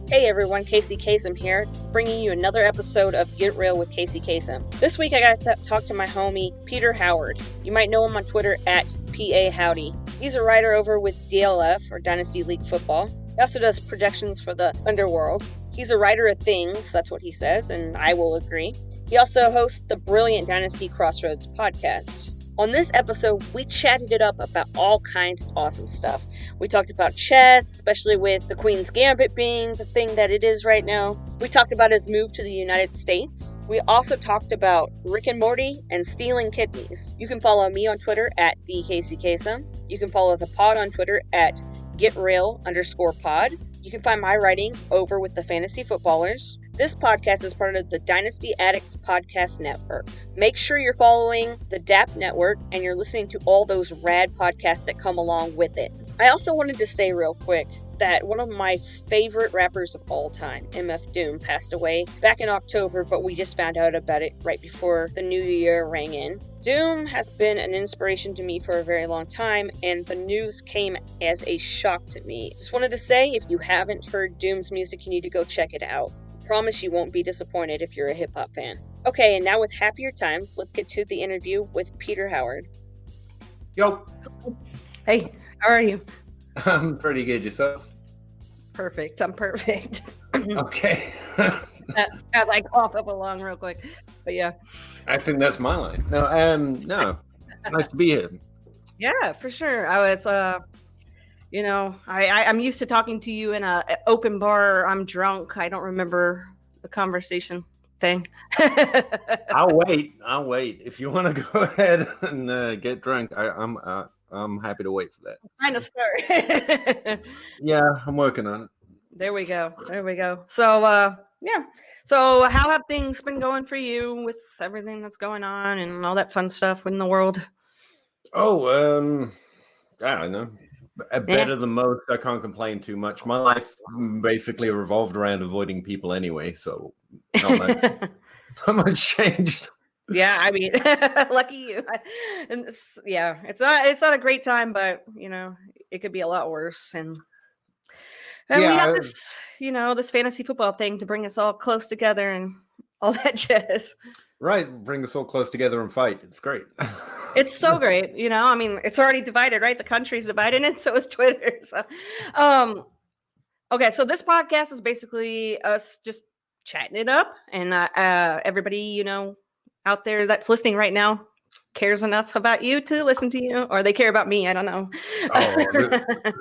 Hey everyone, Casey Kasem here, bringing you another episode of Get Real with Casey Kasem. This week I got to talk to my homie, Peter Howard. You might know him on Twitter at PA Howdy. He's a writer over with DLF, or Dynasty League Football. He also does projections for the Underworld. He's a writer of things, that's what he says, and I will agree. He also hosts the brilliant Dynasty Crossroads podcast. On this episode, we chatted it up about all kinds of awesome stuff. We talked about chess, especially with the Queen's Gambit being the thing that it is right now. We talked about his move to the United States. We also talked about Rick and Morty and stealing kidneys. You can follow me on Twitter at DKCKasem. You can follow the pod on Twitter at GetReal_pod. You can find my writing over with the Fantasy Footballers. This podcast is part of the Dynasty Addicts Podcast Network. Make sure you're following the DAP Network and you're listening to all those rad podcasts that come along with it. I also wanted to say real quick that one of my favorite rappers of all time, MF Doom, passed away back in October, but we just found out about it right before the new year rang in. Doom has been an inspiration to me for a very long time, and the news came as a shock to me. Just wanted to say, if you haven't heard Doom's music, you need to go check it out. Promise you won't be disappointed if you're a hip-hop fan. Okay, and now with happier times, let's get to the interview with Peter Howard. Yo. Hey, how are you? I'm pretty good. Yourself? Perfect. I'm perfect. Okay. As I cough up along real quick. But yeah. I think that's my line. No, nice to be here. Yeah, for sure. I was, I'm used to talking to you in an open bar. I'm drunk. I don't remember the conversation thing. I'll wait. If you want to go ahead and get drunk, I'm happy to wait for that. Trying to start. Yeah, I'm working on it. There we go. So, yeah. So how have things been going for you with everything that's going on and all that fun stuff in the world? Oh, I don't know. Better than most. I can't complain too much. My life basically revolved around avoiding people anyway, so not much changed. Yeah, I mean, lucky you. And it's not a great time, but it could be a lot worse. And we have this, this fantasy football thing to bring us all close together and all that jazz. Right, bring us all close together and fight. It's great. It's so great, I mean, it's already divided, right? The country's divided, and so is Twitter. So, okay, so this podcast is basically us just chatting it up, and everybody, out there that's listening right now cares enough about you to listen to you, or they care about me. I don't know.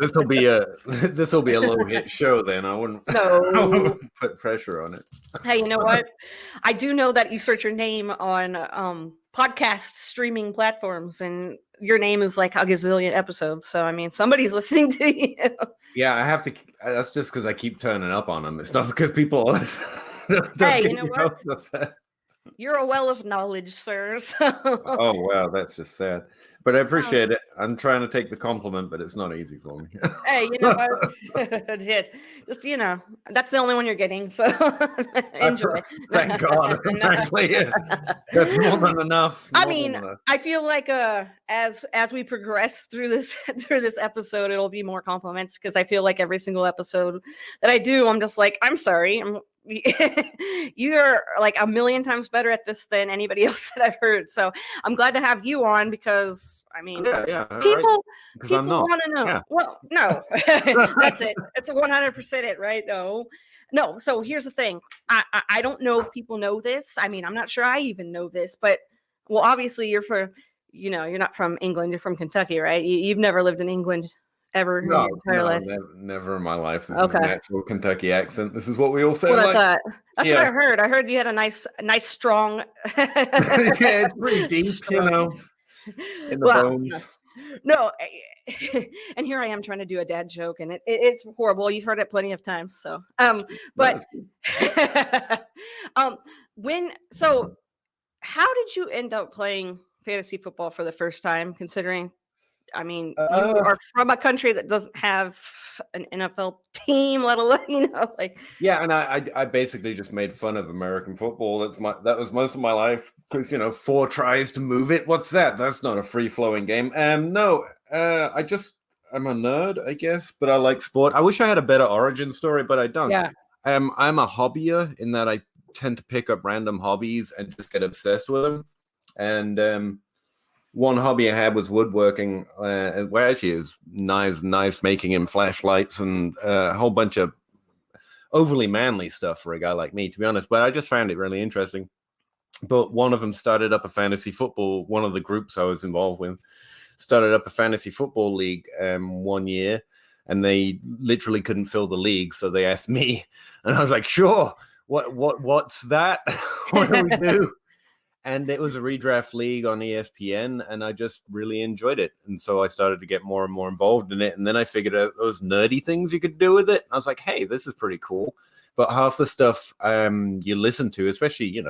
This will be a low hit show. Then I wouldn't put pressure on it. Hey, you know what? I do know that you search your name on podcast streaming platforms, and your name is like a gazillion episodes. So I mean, somebody's listening to you. Yeah, I have to. That's just because I keep turning up on them. It's not because people. Hey, you know what? You're a well of knowledge, sir. So. Oh, wow. That's just sad. But I appreciate it. I'm trying to take the compliment, but it's not easy for me. Hey, you know what? Just, that's the only one you're getting. So enjoy. Thank God. Frankly, that's more than enough. I feel like as we progress through this episode, it'll be more compliments, because I feel like every single episode that I do, I'm just like, I'm sorry. You're like a million times better at this than anybody else that I've heard. So I'm glad to have you on, because people want to know. Yeah. Well, no, that's it. It's a 100% it, right? No. So here's the thing. I don't know if people know this. I mean, I'm not sure I even know this, but well, obviously you're you're not from England. You're from Kentucky, right? You've never lived in England ever in your entire life? Never in my life. This is a natural Kentucky accent. This is what we all say. What I thought. That's what I heard. I heard you had a nice, strong. Yeah, it's pretty deep, in the bones. No, and here I am trying to do a dad joke, and it's horrible. You've heard it plenty of times. So, but how did you end up playing fantasy football for the first time, considering? I mean, you are from a country that doesn't have an NFL team, let alone, Yeah, and I basically just made fun of American football. That was most of my life, because 4 tries to move it. What's that? That's not a free flowing game. No, I'm a nerd, I guess, but I like sport. I wish I had a better origin story, but I don't. Yeah. I'm a hobbyer in that I tend to pick up random hobbies and just get obsessed with them. And one hobby I had was woodworking, where actually is knives making and flashlights and a whole bunch of overly manly stuff for a guy like me, to be honest. But I just found it really interesting. But one of them started up a fantasy football. One of the groups I was involved with started up a fantasy football league one year, and they literally couldn't fill the league, so they asked me, and I was like, "Sure, what's that? What do we do?" And it was a redraft league on ESPN, and I just really enjoyed it. And so I started to get more and more involved in it. And then I figured out those nerdy things you could do with it. I was like, "Hey, this is pretty cool." But half the stuff you listen to, especially you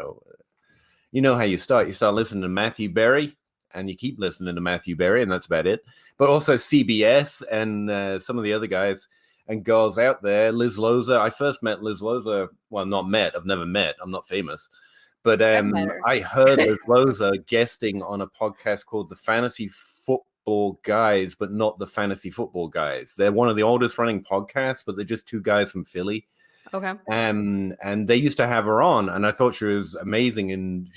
know how you start. You start listening to Matthew Berry, and you keep listening to Matthew Berry, and that's about it. But also CBS and some of the other guys and girls out there. Liz Loza. I first met Liz Loza. Well, not met. I've never met. I'm not famous. But I heard Liz Loza guesting on a podcast called The Fantasy Football Guys, but not The Fantasy Football Guys. They're one of the oldest running podcasts, but they're just two guys from Philly. Okay. And they used to have her on, and I thought she was amazing. And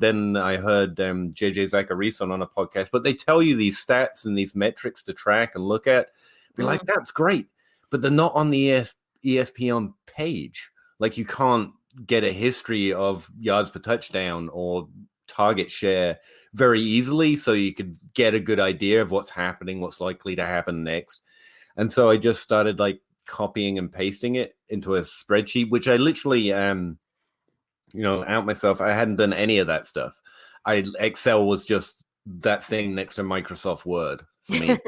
then I heard JJ Zacharyson on a podcast, but they tell you these stats and these metrics to track and look at. Be like, that's great, but they're not on the ESPN page. Like, you can't get a history of yards per touchdown or target share very easily, so you could get a good idea of what's happening, what's likely to happen next. And so I just started like copying and pasting it into a spreadsheet, which I literally out myself. I hadn't done any of that stuff. Excel was just that thing next to Microsoft Word for me.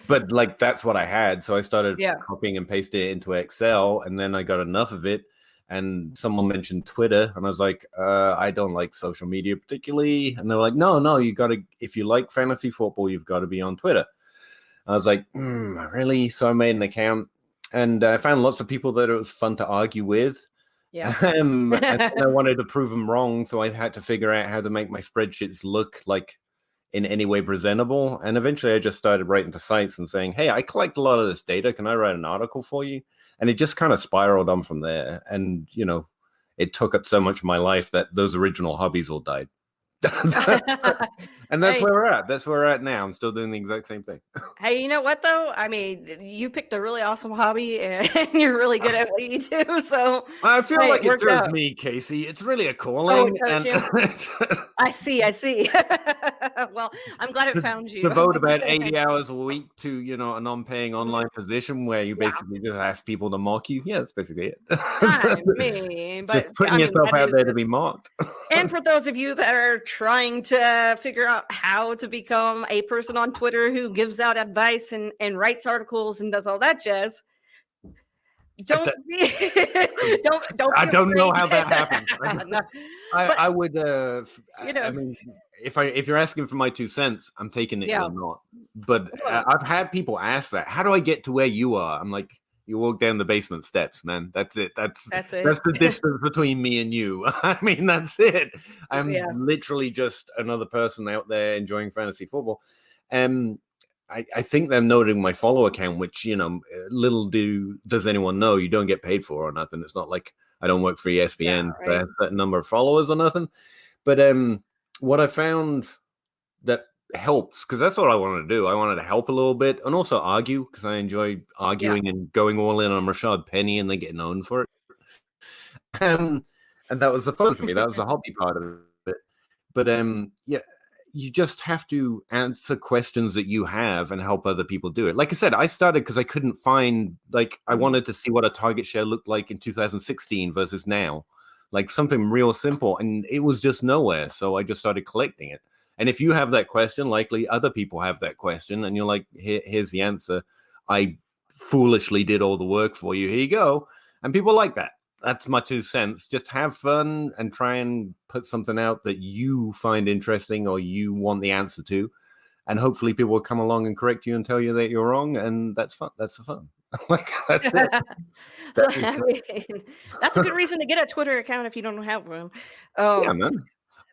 But like, that's what I had. So I started copying and pasting it into Excel, and then I got enough of it. And someone mentioned Twitter, and I was like, I don't like social media particularly. And they were like, no, you got to, if you like fantasy football, you've got to be on Twitter. I was like, really? So I made an account, and I found lots of people that it was fun to argue with. Yeah. And I wanted to prove them wrong, so I had to figure out how to make my spreadsheets look like in any way presentable. And eventually I just started writing to sites and saying, hey, I collect a lot of this data. Can I write an article for you? And it just kind of spiraled on from there. And, it took up so much of my life that those original hobbies all died. And that's where we're at. That's where we're at now. I'm still doing the exact same thing. Hey, you know what, though? I mean, you picked a really awesome hobby, and you're really good at what you do. So I feel like it serves me, Casey. It's really a calling. I see. Well, I'm glad it found you. Devote about 80 hours a week to, a non-paying online position where you basically just ask people to mock you. Yeah, that's basically it. Just putting yourself out there to be mocked. And for those of you that are trying to figure out how to become a person on Twitter who gives out advice and writes articles and does all that jazz, don't I don't know how that happens. No. I would I mean, if you're asking for my 2 cents, I'm taking it or not. But I've had people ask that, how do I get to where you are? I'm like, you walk down the basement steps, man. That's it. That's it. That's the distance between me and you. I mean, that's it. I'm literally just another person out there enjoying fantasy football. I think they're noting my follow account, which, little does anyone know, you don't get paid for or nothing. It's not like I don't work for ESPN. I have a certain number of followers or nothing. But what I found that helps, because that's what I wanted to do. I wanted to help a little bit and also argue, because I enjoy arguing and going all in on Rashad Penny and then getting known for it. And that was the fun for me. That was the hobby part of it. But you just have to answer questions that you have and help other people do it. Like I said, I started because I couldn't find, I wanted to see what a target share looked like in 2016 versus now, like something real simple, and it was just nowhere. So I just started collecting it. And if you have that question, likely other people have that question, and you're like, here's the answer. I foolishly did all the work for you. Here you go. And people like that. That's my 2 cents. Just have fun and try and put something out that you find interesting or you want the answer to. And hopefully people will come along and correct you and tell you that you're wrong. And that's fun. That's the fun. That's it. That's a good reason to get a Twitter account if you don't have one. Yeah, man.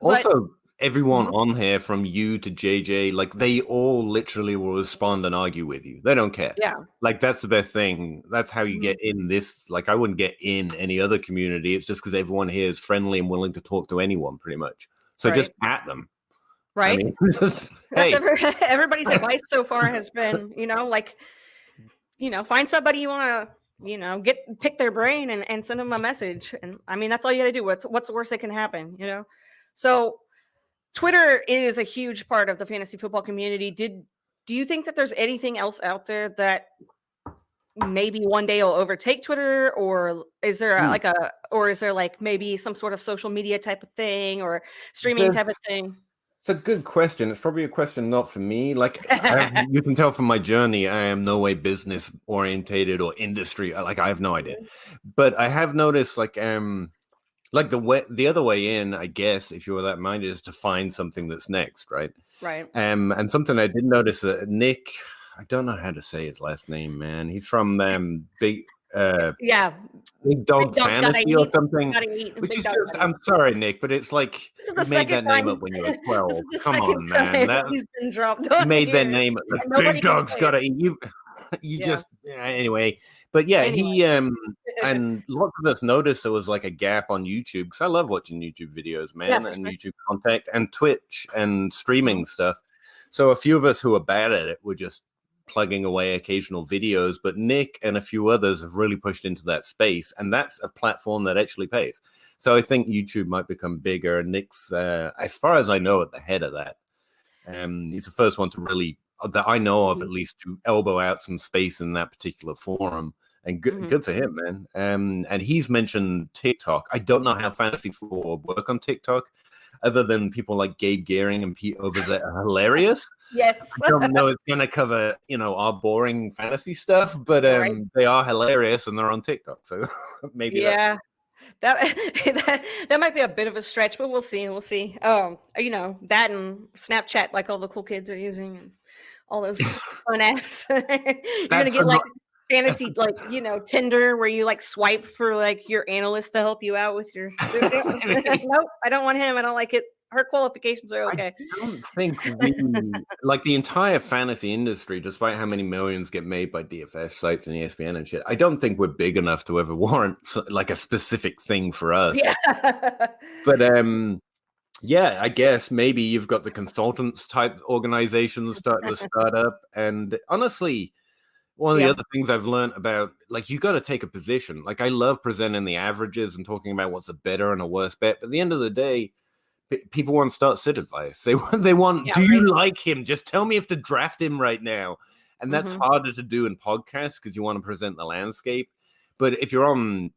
Also, everyone on here, from you to JJ, like they all literally will respond and argue with you. They don't care. Yeah. Like that's the best thing. That's how you get in this. Like I wouldn't get in any other community. It's just because everyone here is friendly and willing to talk to anyone pretty much. So just at them. Right. I mean, hey. Everybody's advice so far has been, find somebody you want to, pick their brain and send them a message. And I mean, that's all you got to do. What's the worst that can happen, So Twitter is a huge part of the fantasy football community. Do you think that there's anything else out there that maybe one day will overtake Twitter, or is there maybe some sort of social media type of thing or streaming type of thing? It's a good question. It's probably a question not for me. Like you can tell from my journey, I am no way business orientated or industry. Like I have no idea. But I have noticed like the other way in, I guess, if you were that minded, is to find something that's next, right? Right. And something I did notice that Nick, I don't know how to say his last name, man. He's from Big Dog Fantasy or something. Which is just, I'm sorry, Nick, but it's like you made that name up when you were 12. Come on, man. He's been dropped. You made that name up. Big Dog's gotta eat you. Just anyway. But he and lots of us noticed there was like a gap on YouTube, because I love watching YouTube videos, man, and YouTube content and Twitch and streaming stuff. So a few of us who are bad at it were just plugging away occasional videos, but Nick and a few others have really pushed into that space, and that's a platform that actually pays. So I think YouTube might become bigger, and Nick's, as far as I know, at the head of that. He's the first one to really, that I know of at least, to elbow out some space in that particular forum, and good for him, man. And he's mentioned TikTok. I don't know how fantasy football work on TikTok, other than people like Gabe Gearing and Pete Overzet are hilarious. Yes. I don't know it's going to cover, our boring fantasy stuff, but they are hilarious and they're on TikTok. So maybe that might be a bit of a stretch, but we'll see. We'll see. That and Snapchat, like all the cool kids are using, and all those fun apps. You're going to get like fantasy, like, Tinder, where you like swipe for like your analyst to help you out with your nope, I don't want him, I don't like it, her qualifications are okay. I don't think we like the entire fantasy industry, despite how many millions get made by DFS sites and ESPN and shit. I don't think we're big enough to ever warrant like a specific thing for us. But I guess maybe you've got the consultants type organizations starting to start up, and honestly, one of the other things I've learned about, like, you got to take a position. Like, I love presenting the averages and talking about what's a better and a worse bet. But at the end of the day, people want start-sit advice. They want, do you like him? Just tell me if to draft him right now. And that's harder to do in podcasts because you want to present the landscape. But if you're on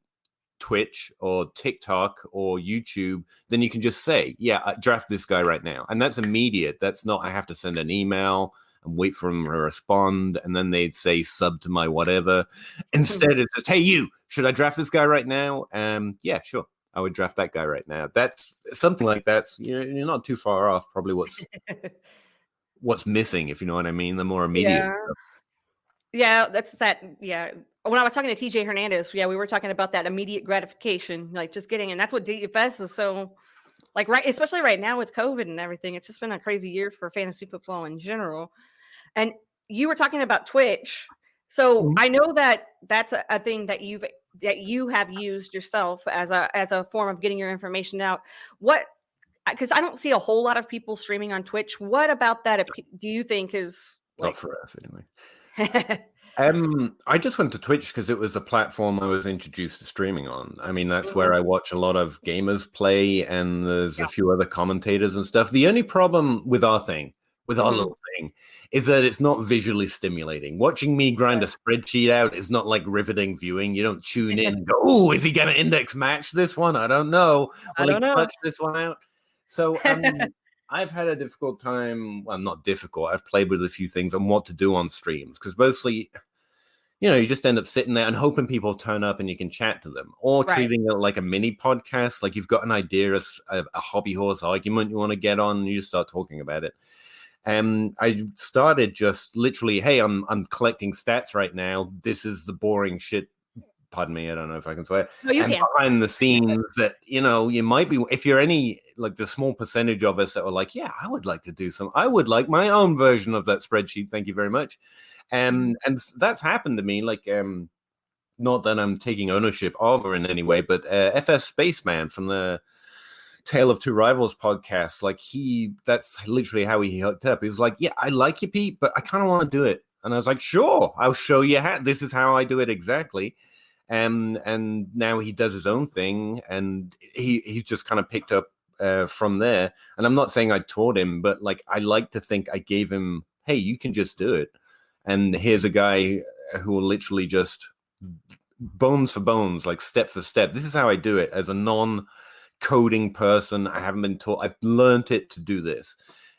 Twitch or TikTok or YouTube, then you can just say, draft this guy right now. And that's immediate. That's not, I have to send an email and wait for them to respond, and then they'd say sub to my whatever. Instead, it's just, hey, you, should I draft this guy right now? Yeah, sure. I would draft that guy right now. That's something like that's, you're not too far off probably what's missing, if you know what I mean, the more immediate stuff. Yeah, that's that. Yeah. When I was talking to TJ Hernandez, we were talking about that immediate gratification, like just getting, and that's what DFS is so, like, especially right now with COVID and everything. It's just been a crazy year for fantasy football in general. And you were talking about Twitch. So I know that that's a thing that you have used yourself as a form of getting your information out. Because I don't see a whole lot of people streaming on Twitch. What about that do you think is not for us anyway? I just went to Twitch because it was a platform I was introduced to streaming on. I mean, that's where I watch a lot of gamers play, and there's a few other commentators and stuff. The only problem with our little thing, is that it's not visually stimulating. Watching me grind a spreadsheet out is not like riveting viewing. You don't tune in and go, oh, is he going to index match this one? I don't know. Will he clutch this one out? So I've had a difficult time. Well, not difficult. I've played with a few things on what to do on streams, because mostly, you just end up sitting there and hoping people turn up and you can chat to them, or treating it like a mini podcast. Like you've got an idea of a hobby horse argument you want to get on, and you just start talking about it. I started just literally, hey, I'm collecting stats right now. This is the boring shit pardon me, I don't know if I can swear. No, you And can. behind the scenes that, you might be, if you're any, like the small percentage of us that were like, yeah, I would like to do I would like my own version of that spreadsheet. Thank you very much. And that's happened to me. Like, not that I'm taking ownership of or in any way, but FS Spaceman from the Tale of Two Rivals podcast, like that's literally how he hooked up. He was like, yeah, I like you, Pete, but I kind of want to do it. And I was like, sure, I'll show you how. This is how I do it exactly. And now he does his own thing, and he's just kind of picked up from there. And I'm not saying I taught him, but like I like to think I gave him, hey, you can just do it. And here's a guy who will literally just bones for bones, like step for step. This is how I do it as a non-coding person. I haven't been taught. I've learned it to do this,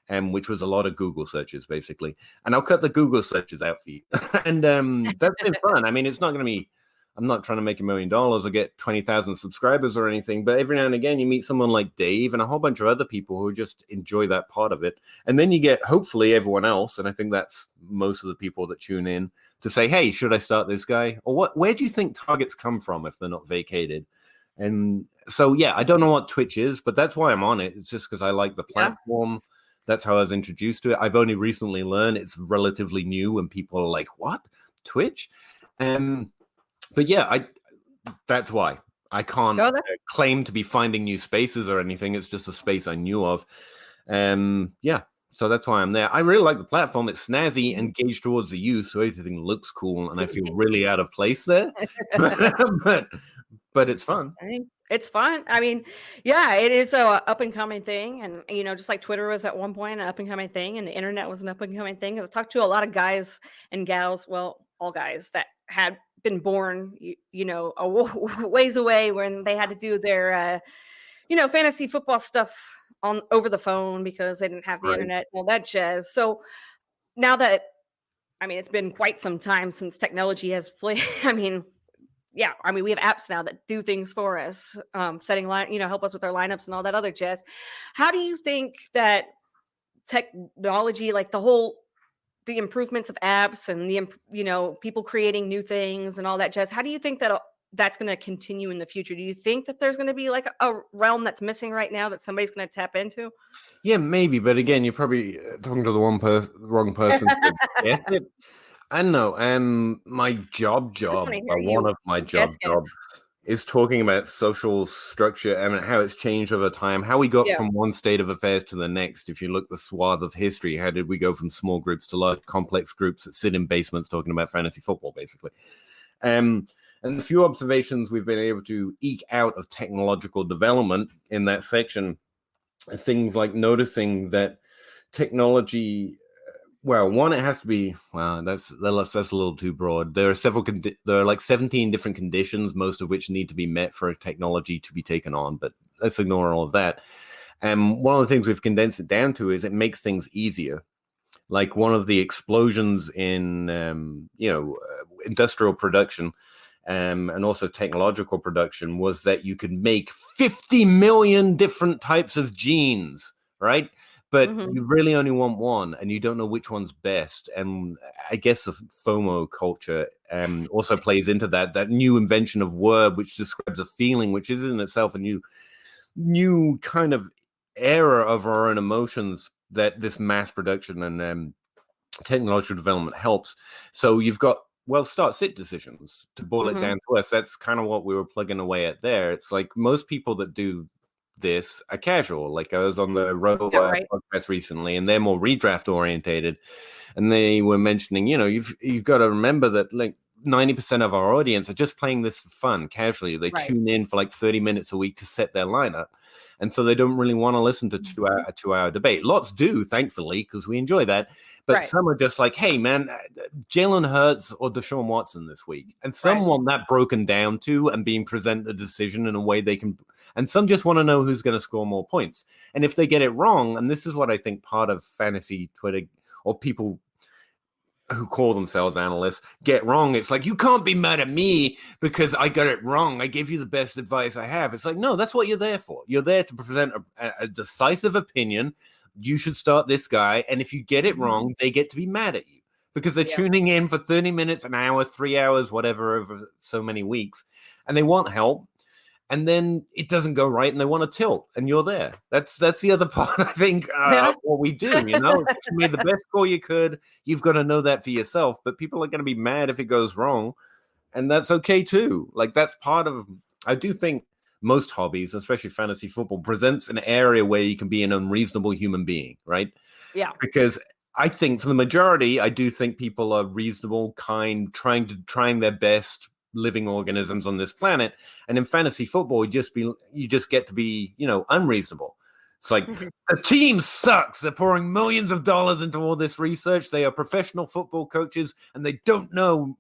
which was a lot of Google searches, basically. And I'll cut the Google searches out for you. And that's been fun. I mean, it's not going to be, I'm not trying to make $1 million or get 20,000 subscribers or anything, but every now and again you meet someone like Dave and a whole bunch of other people who just enjoy that part of it. And then you get hopefully everyone else, and I think that's most of the people that tune in, to say, hey, should I start this guy? Or where do you think targets come from if they're not vacated? And so, yeah, I don't know what Twitch is, but that's why I'm on it. It's just because I like the platform. Yeah. That's how I was introduced to it. I've only recently learned it's relatively new and people are like, what? Twitch? But yeah, that's why. I can't claim to be finding new spaces or anything. It's just a space I knew of. Yeah, so that's why I'm there. I really like the platform. It's snazzy and gauged towards the youth, so everything looks cool, and I feel really out of place there. but it's fun. It's fun. I mean, yeah, it is a up and coming thing, and just like Twitter was at one point an up and coming thing, and the internet was an up and coming thing. I've talked to a lot of guys and gals, well, all guys that had been born, a ways away when they had to do their, fantasy football stuff over the phone because they didn't have the internet and all that jazz. So now that, it's been quite some time since technology has played. We have apps now that do things for us, setting help us with our lineups and all that other jazz. How do you think that technology, like the improvements of apps and the people creating new things and all that jazz, how do you think that that's going to continue in the future? Do you think that there's going to be like a realm that's missing right now that somebody's going to tap into? Yeah, maybe, but again, you're probably talking to the wrong person. I don't know. My job, one of my jobs is talking about social structure and how it's changed over time, how we got from one state of affairs to the next. If you look the swath of history, how did we go from small groups to large complex groups that sit in basements talking about fantasy football, basically? And a few observations we've been able to eke out of technological development in that section, things like noticing that technology, well, one, it has to be, that's a little too broad. There are there are like 17 different conditions, most of which need to be met for a technology to be taken on, but let's ignore all of that. One of the things we've condensed it down to is it makes things easier. Like one of the explosions in, industrial production and also technological production was that you could make 50 million different types of genes, right? But you really only want one, and you don't know which one's best. And I guess the FOMO culture also plays into that new invention of word, which describes a feeling, which is in itself a new kind of era of our own emotions that this mass production and technological development helps. So you've got, start-sit decisions to boil it down to us. That's kind of what we were plugging away at there. It's like most people that do this are casual. Like I was on the Robo podcast recently, and they're more redraft orientated, and they were mentioning, you've got to remember that like 90% of our audience are just playing this for fun, casually. They tune in for like 30 minutes a week to set their lineup, and so they don't really want to listen to a two-hour debate. Lots do, thankfully, because we enjoy that. But some are just like, hey, man, Jalen Hurts or Deshaun Watson this week. And some want that broken down to and being presented a decision in a way they can. And some just want to know who's going to score more points. And if they get it wrong, and this is what I think part of fantasy Twitter or people who call themselves analysts get wrong, it's like, you can't be mad at me because I got it wrong. I gave you the best advice I have. It's like, no, that's what you're there for. You're there to present a decisive opinion. You should start this guy, and if you get it wrong, they get to be mad at you. because they're tuning in for 30 minutes, an hour, 3 hours, whatever, over so many weeks, and they want help. And then it doesn't go right, and they want to tilt, and you're there. That's the other part, I think, what we do, you know? You made the best call you could. You've got to know that for yourself, but people are going to be mad if it goes wrong, and that's okay, too. Like, that's part of, I do think most hobbies, especially fantasy football, presents an area where you can be an unreasonable human being, right? Yeah. Because I think for the majority, I do think people are reasonable, kind, trying their best, living organisms on this planet. And in fantasy football, you just get to be, you know, unreasonable. It's like the team sucks. They're pouring millions of dollars into all this research. They are professional football coaches, and they don't know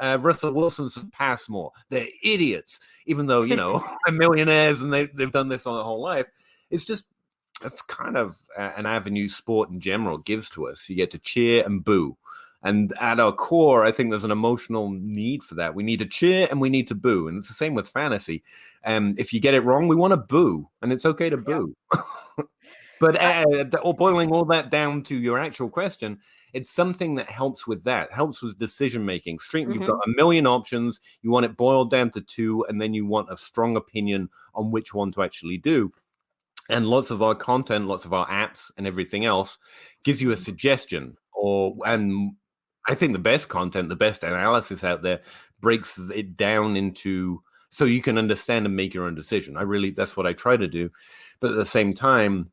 Russell Wilson should pass more. They're idiots, even though, you know, they're millionaires and they've done this all their whole life. It's just, that's kind of an avenue sport in general gives to us. You get to cheer and boo. And at our core, I think there's an emotional need for that. We need to cheer and we need to boo. And it's the same with fantasy. If you get it wrong, we want to boo. And it's okay to boo. But boiling all that down to your actual question, it's something that helps with that, helps with decision-making. You've got a million options. You want it boiled down to 2, and then you want a strong opinion on which one to actually do. And lots of our content, lots of our apps and everything else gives you a suggestion. And I think the best content, the best analysis out there breaks it down into so you can understand and make your own decision. That's what I try to do. But at the same time,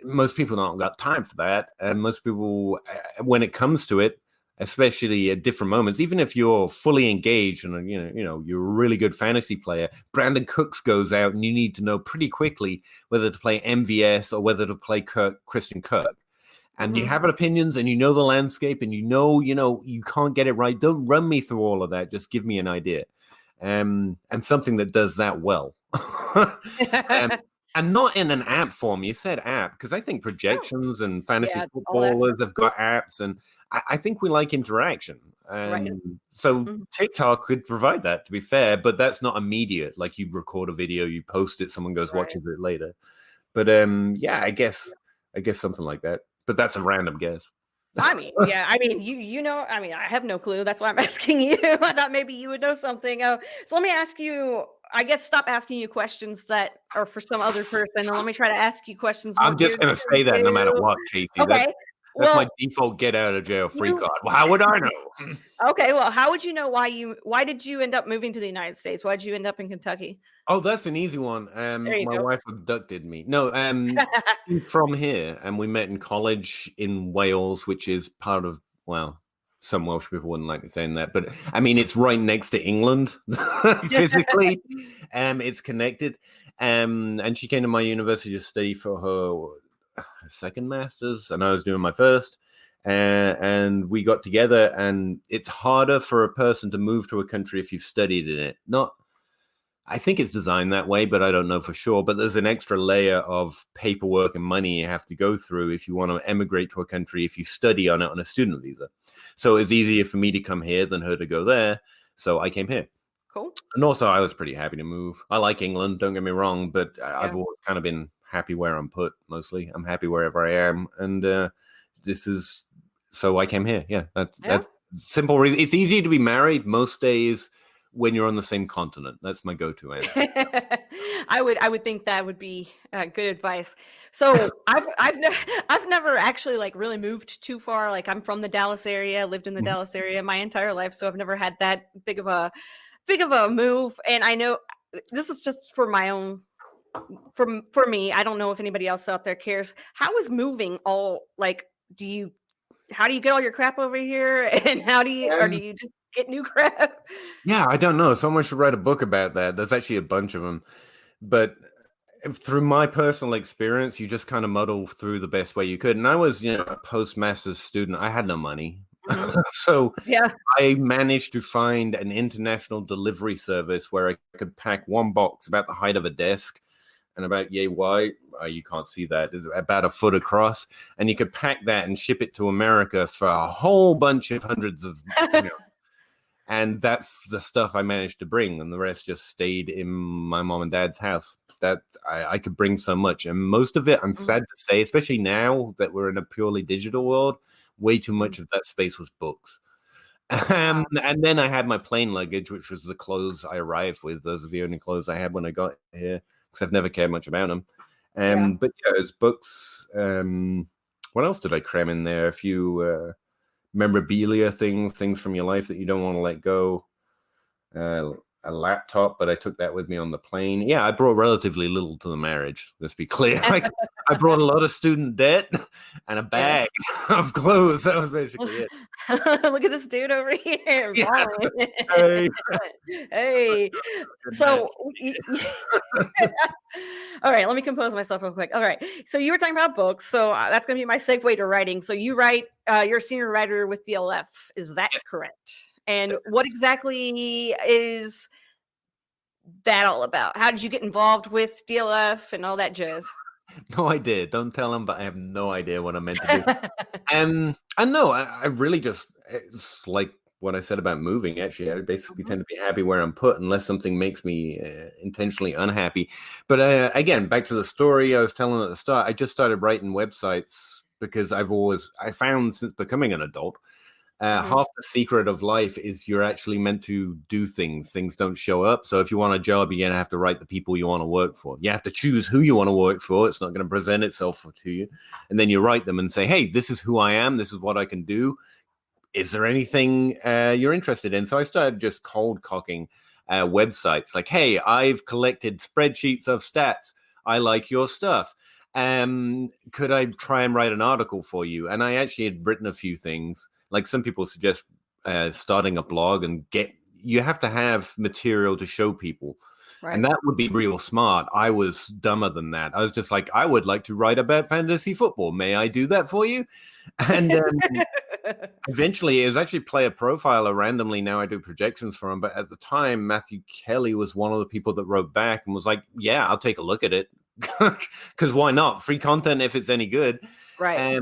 most people don't got time for that. And most people, when it comes to it, especially at different moments, even if you're fully engaged and you know you're a really good fantasy player, Brandon Cooks goes out and you need to know pretty quickly whether to play MVS or whether to play Christian Kirk. And you have opinions and you know the landscape and you know you can't get it right. Don't run me through all of that. Just give me an idea. And something that does that well. And not in an app form. You said app, because I think projections and fantasy footballers have got apps, and I think we like interaction. So TikTok could provide that, to be fair, but that's not immediate. Like you record a video, you post it, someone goes watches it later. But I guess something like that. But that's a random guess. I mean, you know, I mean, I have no clue. That's why I'm asking you. I thought maybe you would know something. So let me ask you, I guess, stop asking you questions that are for some other person. And let me try to ask you questions. I'm just going to say that no matter what, Casey. Okay. That's my default get out of jail free card. Well, how would I know? Okay. Well, how would you know why did you end up moving to the United States? Why did you end up in Kentucky? Oh, that's an easy one. My wife abducted me. No, she's from here, and we met in college in Wales, which is part of, well, some Welsh people wouldn't like me saying that, but I mean, it's right next to England physically. It's connected. And she came to my university to study for her second master's, and I was doing my first. And we got together, and it's harder for a person to move to a country if you've studied in it. I think it's designed that way, but I don't know for sure. But there's an extra layer of paperwork and money you have to go through if you want to emigrate to a country, if you study on it on a student visa. So it's easier for me to come here than her to go there. So I came here. Cool. And also I was pretty happy to move. I like England, don't get me wrong, but I've always kind of been happy where I'm put, mostly. I'm happy wherever I am. And so I came here. Yeah, that's simple reason. It's easy to be married most days when you're on the same continent. That's my go-to answer. I would think that would be good advice. So I've never actually like really moved too far. Like I'm from the Dallas area, lived in the Dallas area my entire life, so I've never had that big of a move. And I know this is just for my own. For me, I don't know if anybody else out there cares. How is moving all like? How do you get all your crap over here, and or do you just get new crap? Yeah, I don't know. Someone should write a book about that. There's actually a bunch of them. But through my personal experience, you just kind of muddle through the best way you could. And I was, a postmaster's student. I had no money. So I managed to find an international delivery service where I could pack one box about the height of a desk and about yay wide. You can't see that. It's about a foot across. And you could pack that and ship it to America for a whole bunch of hundreds of And that's the stuff I managed to bring, and the rest just stayed in my mom and dad's house. That I could bring so much, and most of it, I'm sad to say, especially now that we're in a purely digital world, way too much of that space was books. And then I had my plane luggage, which was the clothes I arrived with. Those are the only clothes I had when I got here, because I've never cared much about them. But yeah, it's books. What else did I cram in there? A few memorabilia things from your life that you don't want to let go. A laptop, but I took that with me on the plane. Yeah, I brought relatively little to the marriage. Let's be clear. I brought a lot of student debt and a bag of clothes. That was basically it. Look at this dude over here. Yeah. Hey. So, all right, let me compose myself real quick. All right. So you were talking about books. So that's going to be my segue to writing. So you write, you're a senior writer with DLF. Is that correct? And what exactly is that all about? How did you get involved with DLF and all that jazz? No idea. Don't tell them, but I have no idea what I'm meant to do. And no, I really just, it's like what I said about moving. Actually, I basically tend to be happy where I'm put unless something makes me intentionally unhappy. But again, back to the story I was telling at the start, I just started writing websites because I found since becoming an adult, half the secret of life is you're actually meant to do things. Things don't show up. So if you want a job, you're going to have to write the people you want to work for. You have to choose who you want to work for. It's not going to present itself to you. And then you write them and say, hey, this is who I am. This is what I can do. Is there anything you're interested in? So I started just cold cocking websites like, hey, I've collected spreadsheets of stats. I like your stuff. Could I try and write an article for you? And I actually had written a few things. Like some people suggest starting a blog and you have to have material to show people. Right. And that would be real smart. I was dumber than that. I was just like, I would like to write about fantasy football. May I do that for you? And eventually it was actually Player Profiler randomly. Now I do projections for him. But at the time, Matthew Kelly was one of the people that wrote back and was like, yeah, I'll take a look at it. Because why not? Free content if it's any good. Right.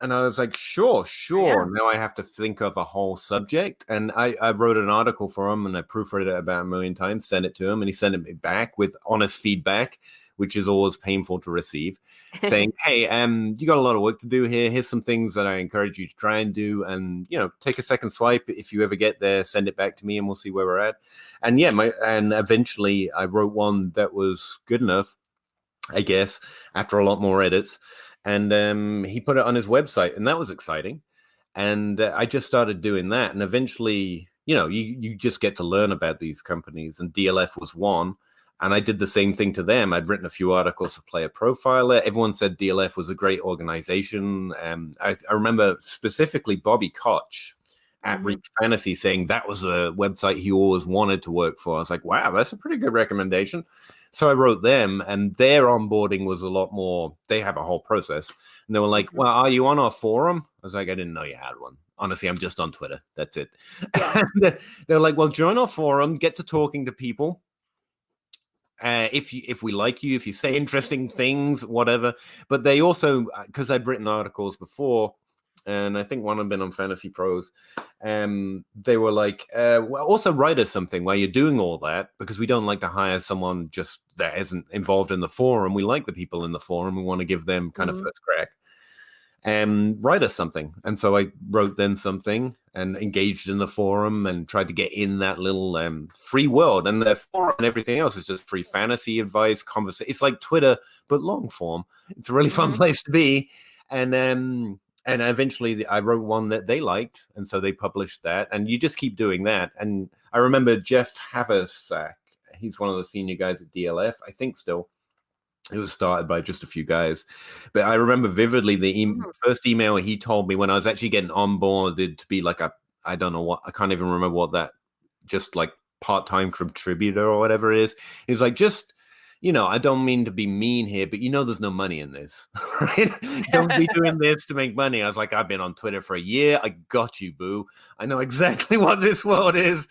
And I was like, sure. Yeah. Now I have to think of a whole subject. And I wrote an article for him and I proofread it about 1 million times, sent it to him, and he sent it back with honest feedback, which is always painful to receive, saying, hey, you got a lot of work to do here. Here's some things that I encourage you to try and do. And, take a second swipe. If you ever get there, send it back to me and we'll see where we're at. And and eventually I wrote one that was good enough, I guess, after a lot more edits. And he put it on his website, and that was exciting. And I just started doing that. And eventually, you just get to learn about these companies. And DLF was one. And I did the same thing to them. I'd written a few articles for Player Profiler. Everyone said DLF was a great organization. I remember specifically Bobby Koch at Reach Fantasy saying that was a website he always wanted to work for. I was like, wow, that's a pretty good recommendation. So I wrote them, and their onboarding was a lot more. They have a whole process. And they were like, well, are you on our forum? I was like, I didn't know you had one. Honestly, I'm just on Twitter. That's it. Yeah. And they're like, well, join our forum, get to talking to people. If we like you, if you say interesting things, whatever. But they also, because I'd written articles before, and I think one had been on Fantasy Pros, they were like, well, also write us something while you're doing all that, because we don't like to hire someone just that isn't involved in the forum. We like the people in the forum. We want to give them kind of first crack. Write us something. And so I wrote them something and engaged in the forum and tried to get in that little free world. And the forum and everything else is just free fantasy advice, conversation. It's like Twitter, but long form. It's a really fun place to be. And eventually I wrote one that they liked, and so they published that. And you just keep doing that. And I remember Jeff Haversack, he's one of the senior guys at DLF, I think still. It was started by just a few guys. But I remember vividly the first email he told me when I was actually getting onboarded to be like I don't know what, I can't even remember what that, just like part-time contributor or whatever it is. He was like, just, I don't mean to be mean here, but there's no money in this, right? Don't be doing this to make money. I was like, I've been on Twitter for a year. I got you, boo. I know exactly what this world is.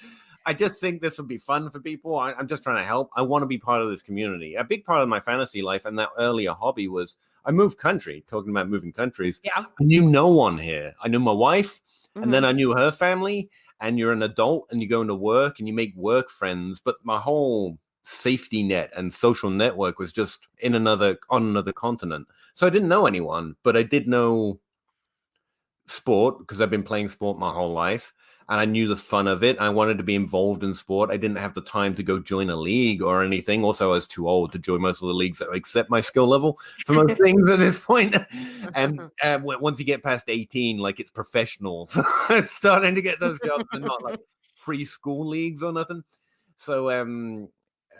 I just think this would be fun for people. I'm just trying to help. I want to be part of this community. A big part of my fantasy life and that earlier hobby was I moved country, talking about moving countries. Yeah. I knew no one here. I knew my wife, and then I knew her family, and you're an adult and you go into work and you make work friends. But my whole safety net and social network was just on another continent. So I didn't know anyone, but I did know sport because I've been playing sport my whole life. And I knew the fun of it. I wanted to be involved in sport. I didn't have the time to go join a league or anything. Also, I was too old to join most of the leagues that accept my skill level for most things at this point. And once you get past 18, like it's professional. So it's starting to get those jobs and not like free school leagues or nothing. So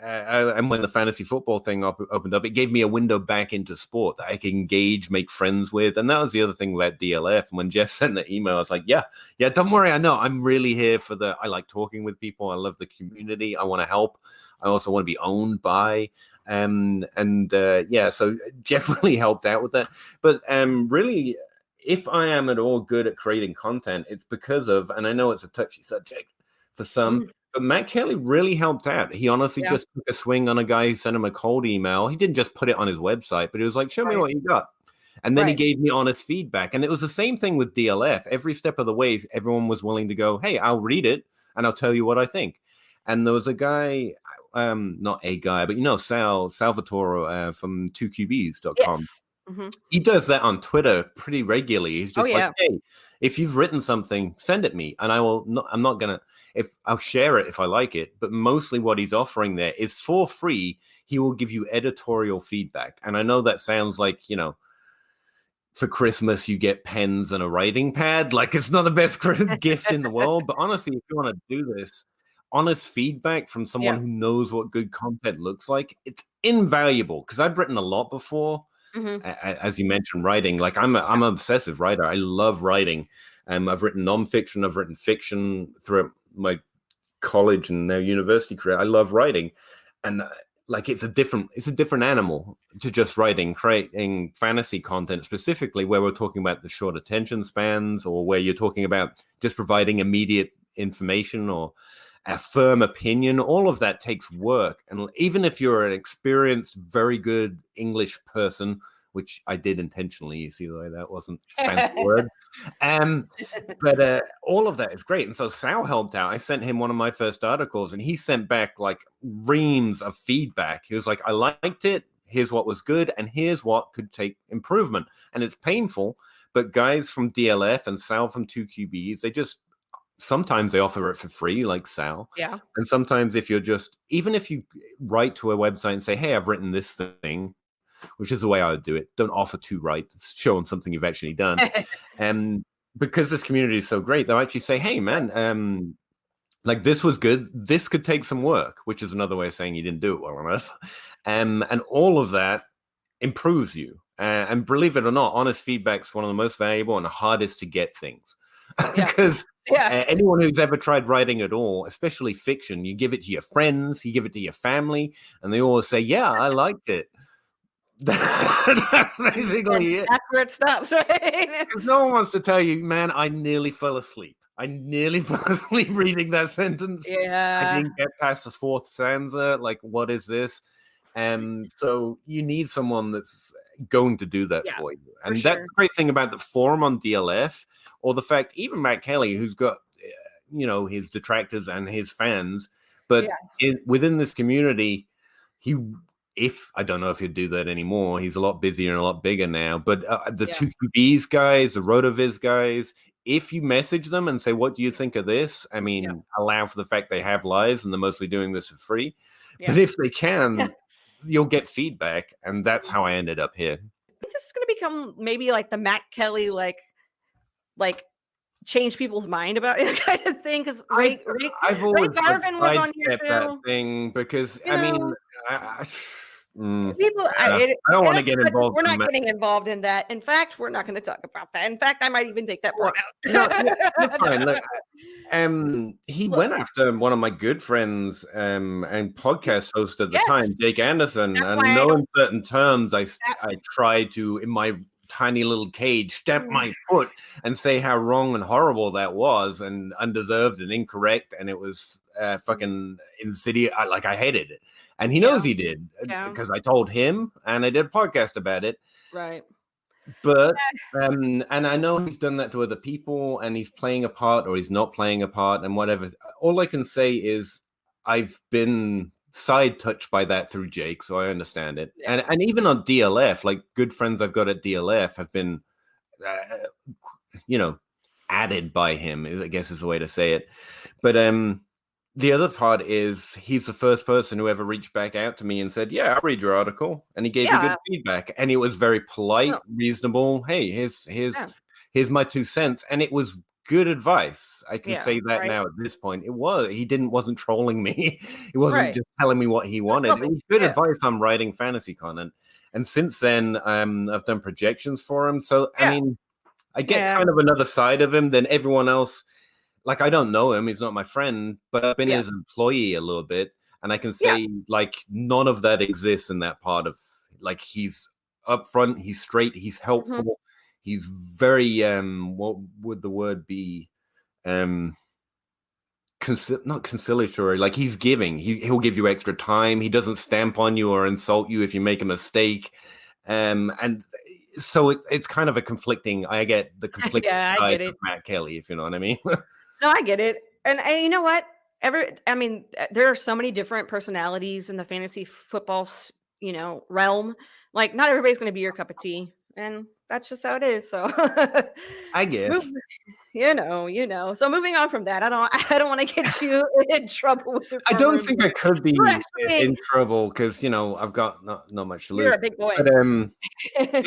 and when the fantasy football thing opened up, it gave me a window back into sport that I could engage, make friends with. And that was the other thing about DLF. And when Jeff sent the email, I was like, yeah, don't worry. I know I'm really here for I like talking with people. I love the community. I want to help. I also want to be owned by. So Jeff really helped out with that. But really, if I am at all good at creating content, it's because of, and I know it's a touchy subject for some, but Matt Kelly really helped out. He honestly just took a swing on a guy who sent him a cold email. He didn't just put it on his website, but he was like, show me what you got. And then he gave me honest feedback. And it was the same thing with DLF. Every step of the way, everyone was willing to go, hey, I'll read it and I'll tell you what I think. And there was a guy, not a guy, but Salvatore from 2QBs.com. Yes. Mm-hmm. He does that on Twitter pretty regularly. He's just like, hey, if you've written something, send it me. And I'm not going to, I'll share it if I like it. But mostly what he's offering there is for free. He will give you editorial feedback. And I know that sounds like, for Christmas, you get pens and a writing pad. Like it's not the best gift in the world. But honestly, if you want to do this, honest feedback from someone who knows what good content looks like, it's invaluable. Because I've written a lot before. Mm-hmm. As you mentioned, writing. Like I'm an obsessive writer. I love writing. I've written nonfiction. I've written fiction throughout my college and now university career. I love writing, and like it's a different animal to just creating fantasy content specifically, where we're talking about the short attention spans, or where you're talking about just providing immediate information or a firm opinion. All of that takes work. And even if you're an experienced, very good English person, which I did intentionally, you see the way that wasn't a fancy word. But all of that is great. And so Sal helped out. I sent him one of my first articles and he sent back like reams of feedback. He was like, I liked it. Here's what was good. And here's what could take improvement. And it's painful, but guys from DLF and Sal from 2QBs, sometimes they offer it for free, like Sal. Yeah. And sometimes even if you write to a website and say, hey, I've written this thing, which is the way I would do it. Don't offer to write. Show them something you've actually done. And because this community is so great, they'll actually say, hey, man, like this was good. This could take some work, which is another way of saying you didn't do it well enough. And all of that improves you. And believe it or not, honest feedback is one of the most valuable and the hardest to get things. Because anyone who's ever tried writing at all, especially fiction, you give it to your friends, you give it to your family, and they all say, yeah, I liked it. Basically, that's where it stops, right? No one wants to tell you, man, I nearly fell asleep. Reading that sentence. Yeah. I didn't get past the fourth stanza. Like, what is this? And so you need someone that's going to do that for you. And that's the great thing about the forum on DLF, or the fact even Matt Kelly, who's got his detractors and his fans, but within this community, I don't know if he'd do that anymore. He's a lot busier and a lot bigger now. But the 2QBs guys, the Rotoviz guys, if you message them and say, what do you think of this? I mean, allow for the fact they have lives and they're mostly doing this for free. Yeah. But if they can, you'll get feedback. And that's how I ended up here. This is going to become maybe like the Matt Kelly, like change people's mind about it kind of thing. Because Ray Garvin was on here too. That thing because people, I don't want to get involved. We're not getting involved in that. In fact, we're not going to talk about that. In fact, I might even take that part out. Fine. Look, he went after one of my good friends and podcast host at the time, Jake Anderson. That's and in certain terms, I tried to, in my tiny little cage, stamp my foot and say how wrong and horrible that was and undeserved and incorrect. And it was fucking insidious. I hated it. And he knows he did because I told him and I did a podcast about it. Right. But, and I know he's done that to other people and he's playing a part or he's not playing a part and whatever. All I can say is I've been side touched by that through Jake, so I understand it. Yeah. And even on DLF, like good friends I've got at DLF have been added by him, I guess is the way to say it. But the other part is he's the first person who ever reached back out to me and said, "Yeah, I read your article," and he gave me good feedback, and it was very polite, reasonable. Hey, here's my 2 cents, and it was good advice. I can say that now at this point. Wasn't trolling me. He wasn't just telling me what he wanted. It was good advice on writing fantasy content. And since then, I've done projections for him. So I mean, I get kind of another side of him than everyone else. Like, I don't know him, he's not my friend, but I've been his employee a little bit, and I can say like none of that exists in that part of, like, he's upfront, he's straight, he's helpful, he's very what would the word be, not conciliatory, like he's giving, he'll give you extra time, he doesn't stamp on you or insult you if you make a mistake, and so it's kind of a conflicting, I get the conflicting side of Matt Kelly, if you know what I mean. No, I get it. And you know what? There are so many different personalities in the fantasy football, realm. Like, not everybody's going to be your cup of tea, and that's just how it is. So, I guess. So moving on from that, I don't want to get you in trouble with your. I don't think I could be in trouble because I've got not much to lose. You're a big boy. But,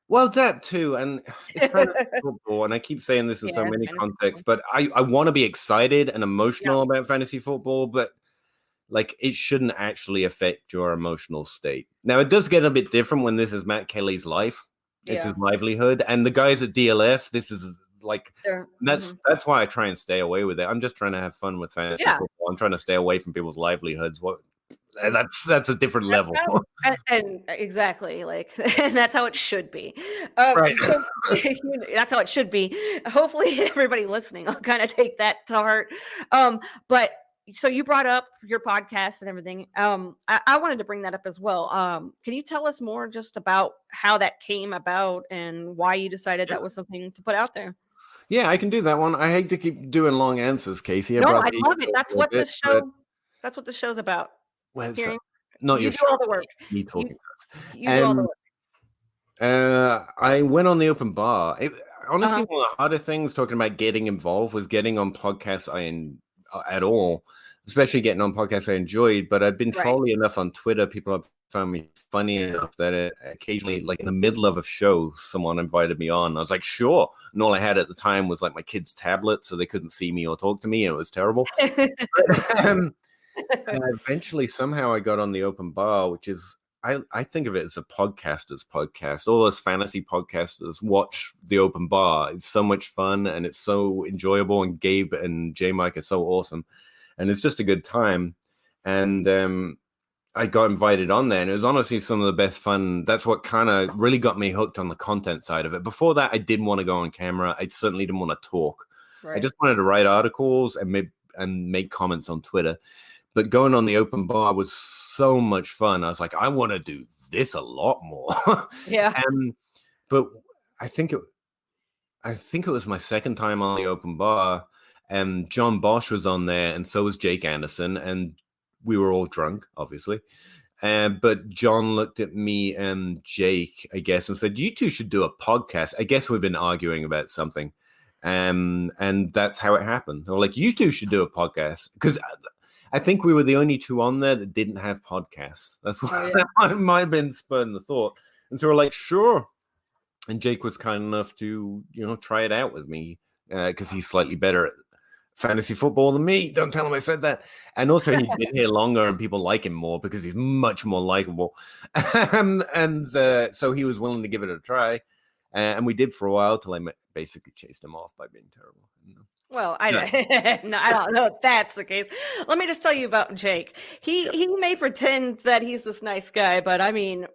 well, that too, and it's fantasy football, and I keep saying this in so many contexts, but I want to be excited and emotional about fantasy football, but like it shouldn't actually affect your emotional state. Now, it does get a bit different when this is Matt Kelly's life, it's his livelihood, and the guys at DLF, this is like that's why I try and stay away with it. I'm just trying to have fun with fantasy football. I'm trying to stay away from people's livelihoods. That's a different level. And exactly, like, and that's how it should be. Right. So that's how it should be. Hopefully everybody listening will kind of take that to heart. But so you brought up your podcast and everything. I wanted to bring that up as well. Can you tell us more just about how that came about and why you decided that was something to put out there? Yeah, I can do that one. I hate to keep doing long answers, Casey. No, I love it. That's what this show. That's what the show's about. Well, not you your do show. all the work. Me talking. You do all the work. I went on the open bar. Honestly, one of the harder things talking about getting involved was getting on podcasts at all, especially getting on podcasts I enjoyed. But I've been trolly enough on Twitter. People have found me funny enough that occasionally, like in the middle of a show, someone invited me on. I was like, sure. And all I had at the time was like my kid's tablet, so they couldn't see me or talk to me. And it was terrible. And eventually, somehow, I got on the open bar, which is, I think of it as a podcaster's podcast. All those fantasy podcasters watch the open bar. It's so much fun, and it's so enjoyable, and Gabe and J-Mike are so awesome. And it's just a good time. And I got invited on there, and it was honestly some of the best fun. That's what kind of really got me hooked on the content side of it. Before that, I didn't want to go on camera. I certainly didn't want to talk. Right. I just wanted to write articles and make comments on Twitter. But going on the open bar was so much fun. I was like, I want to do this a lot more. Yeah. But I think it was my second time on the open bar, and John Bosch was on there, and so was Jake Anderson, and we were all drunk, obviously. But John looked at me and Jake, I guess, and said, "You two should do a podcast." I guess we've been arguing about something, and that's how it happened. They were like, "You two should do a podcast," because I think we were the only two on there that didn't have podcasts. That's why that might have been spurring the thought. And so we're like, sure. And Jake was kind enough to, try it out with me because he's slightly better at fantasy football than me. Don't tell him I said that. And also he's been here longer and people like him more because he's much more likable. So he was willing to give it a try. And we did for a while till I basically chased him off by being terrible. Well, I don't know if that's the case. Let me just tell you about Jake. He may pretend that he's this nice guy, but he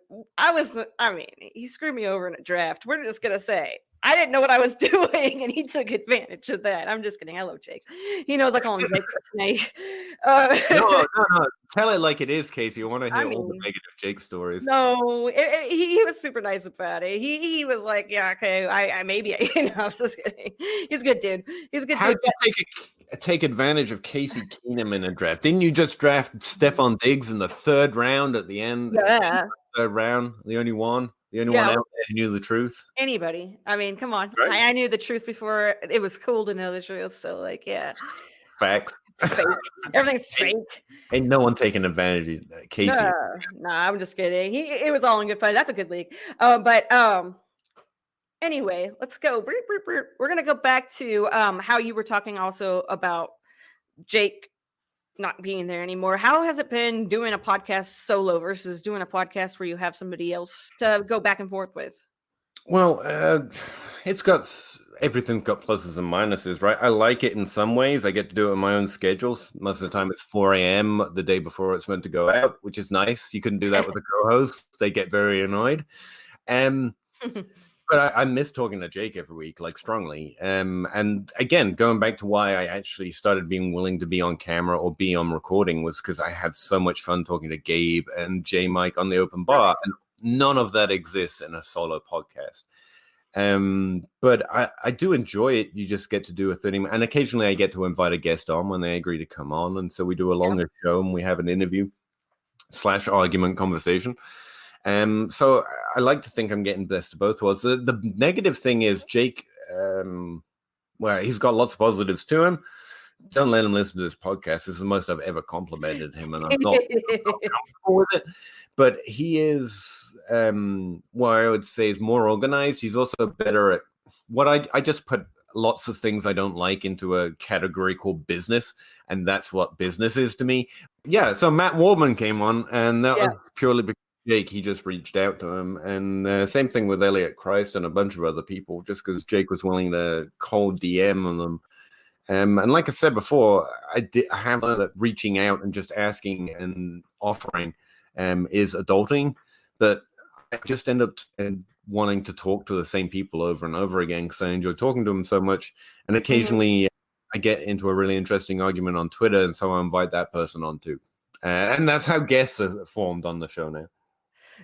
screwed me over in a draft. We're just gonna say I didn't know what I was doing, and he took advantage of that. I'm just kidding. I love Jake. He knows I call him Jake the Snake. No. Tell it like it is, Casey. I want to hear all the negative Jake stories. No, he was super nice about it. He was like, yeah, okay, I maybe. I'm just kidding. He's a good dude. He's a good dude. How did you take advantage of Casey Keenum in a draft? Didn't you just draft Stephon Diggs in the third round at the end? Yeah. Third round, the only one. The only one out there who knew the truth. Anybody. I mean, come on. Right. I knew the truth before it was cool to know the truth. So, like, yeah. Facts. Fake. Everything's fake. Ain't no one taking advantage of Casey. No, I'm just kidding. It was all in good fun. That's a good league. But anyway, let's go. We're gonna go back to how you were talking also about Jake not being there anymore. How has it been doing a podcast solo versus doing a podcast where you have somebody else to go back and forth with? Well, everything's got pluses and minuses, right? I like it in some ways. I get to do it on my own schedules. Most of the time it's 4 a.m. the day before it's meant to go out, which is nice. You couldn't do that with a co-host. They get very annoyed. But I miss talking to Jake every week, like strongly. And again, going back to why I actually started being willing to be on camera or be on recording was because I had so much fun talking to Gabe and J Mike on the open bar. And none of that exists in a solo podcast. But I do enjoy it. You just get to do a 30-minute, and occasionally I get to invite a guest on when they agree to come on. And so we do a longer show and we have an interview / argument conversation. So I like to think I'm getting best of both worlds. The negative thing is Jake, well, he's got lots of positives to him. Don't let him listen to this podcast. This is the most I've ever complimented him, and I'm not comfortable with it. But he is, what I would say is more organized. He's also better at what I just put lots of things I don't like into a category called business, and that's what business is to me. Yeah, so Matt Waldman came on, and that was purely because Jake, he just reached out to him, and same thing with Elliot Christ and a bunch of other people, just because Jake was willing to cold DM them. And like I said before, I have learned that reaching out and just asking and offering is adulting, but I just end up wanting to talk to the same people over and over again because I enjoy talking to them so much. And occasionally I get into a really interesting argument on Twitter, and so I invite that person on too. And that's how guests are formed on the show now.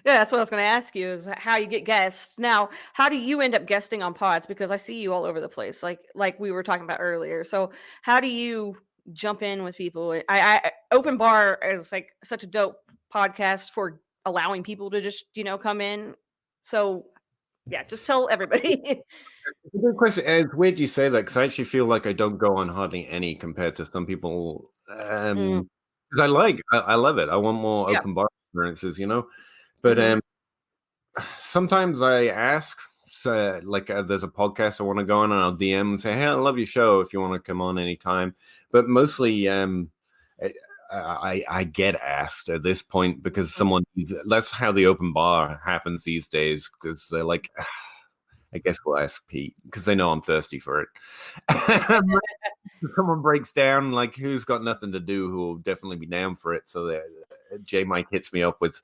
Yeah, that's what I was going to ask you is how you get guests. Now, how do you end up guesting on pods? Because I see you all over the place, like we were talking about earlier. So how do you jump in with people? I Open Bar is like such a dope podcast for allowing people to just, come in. So yeah, just tell everybody. It's a good question. It's weird you say that because I actually feel like I don't go on hardly any compared to some people. Because I love it. I want more open bar experiences, But sometimes I ask, there's a podcast I want to go on, and I'll DM and say, hey, I love your show if you want to come on anytime. But mostly I get asked at this point because someone needs it. That's how the open bar happens these days, because they're like, I guess we'll ask Pete, because they know I'm thirsty for it. Someone breaks down, like, who's got nothing to do, who will definitely be down for it. So J Mike hits me up with,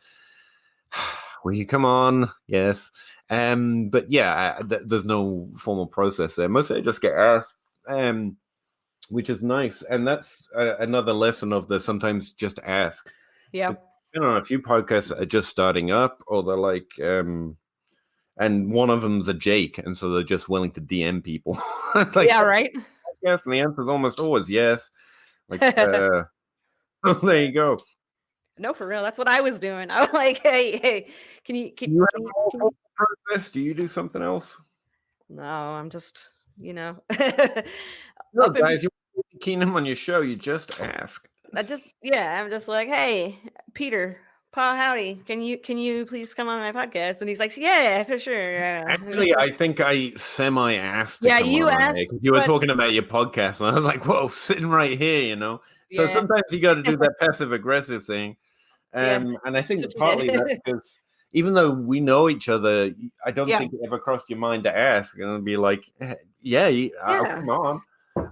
will you come on? Yes. But yeah, there's no formal process there. Mostly I just get asked, which is nice. And that's another lesson of the sometimes just ask. Yeah. I've been on a few podcasts that are just starting up, or they're like, and one of them's a Jake, and so they're just willing to DM people. Like, yeah, right. Yes, and the answer is almost always yes. Like, there you go. No, for real. That's what I was doing. I was like, hey, can you process? Do you do something else? No, I'm just, No, guys, you want to keen him on your show, you just ask. I'm just like, hey, Peter, Pa, howdy. Can you please come on my podcast? And he's like, yeah, for sure. Actually, I think I semi-asked. Yeah, you asked. Because you were talking about your podcast, and I was like, whoa, sitting right here, So sometimes you got to do that passive-aggressive thing. And I think partly that's because even though we know each other, I don't think it ever crossed your mind to ask. And be like, I'll come on.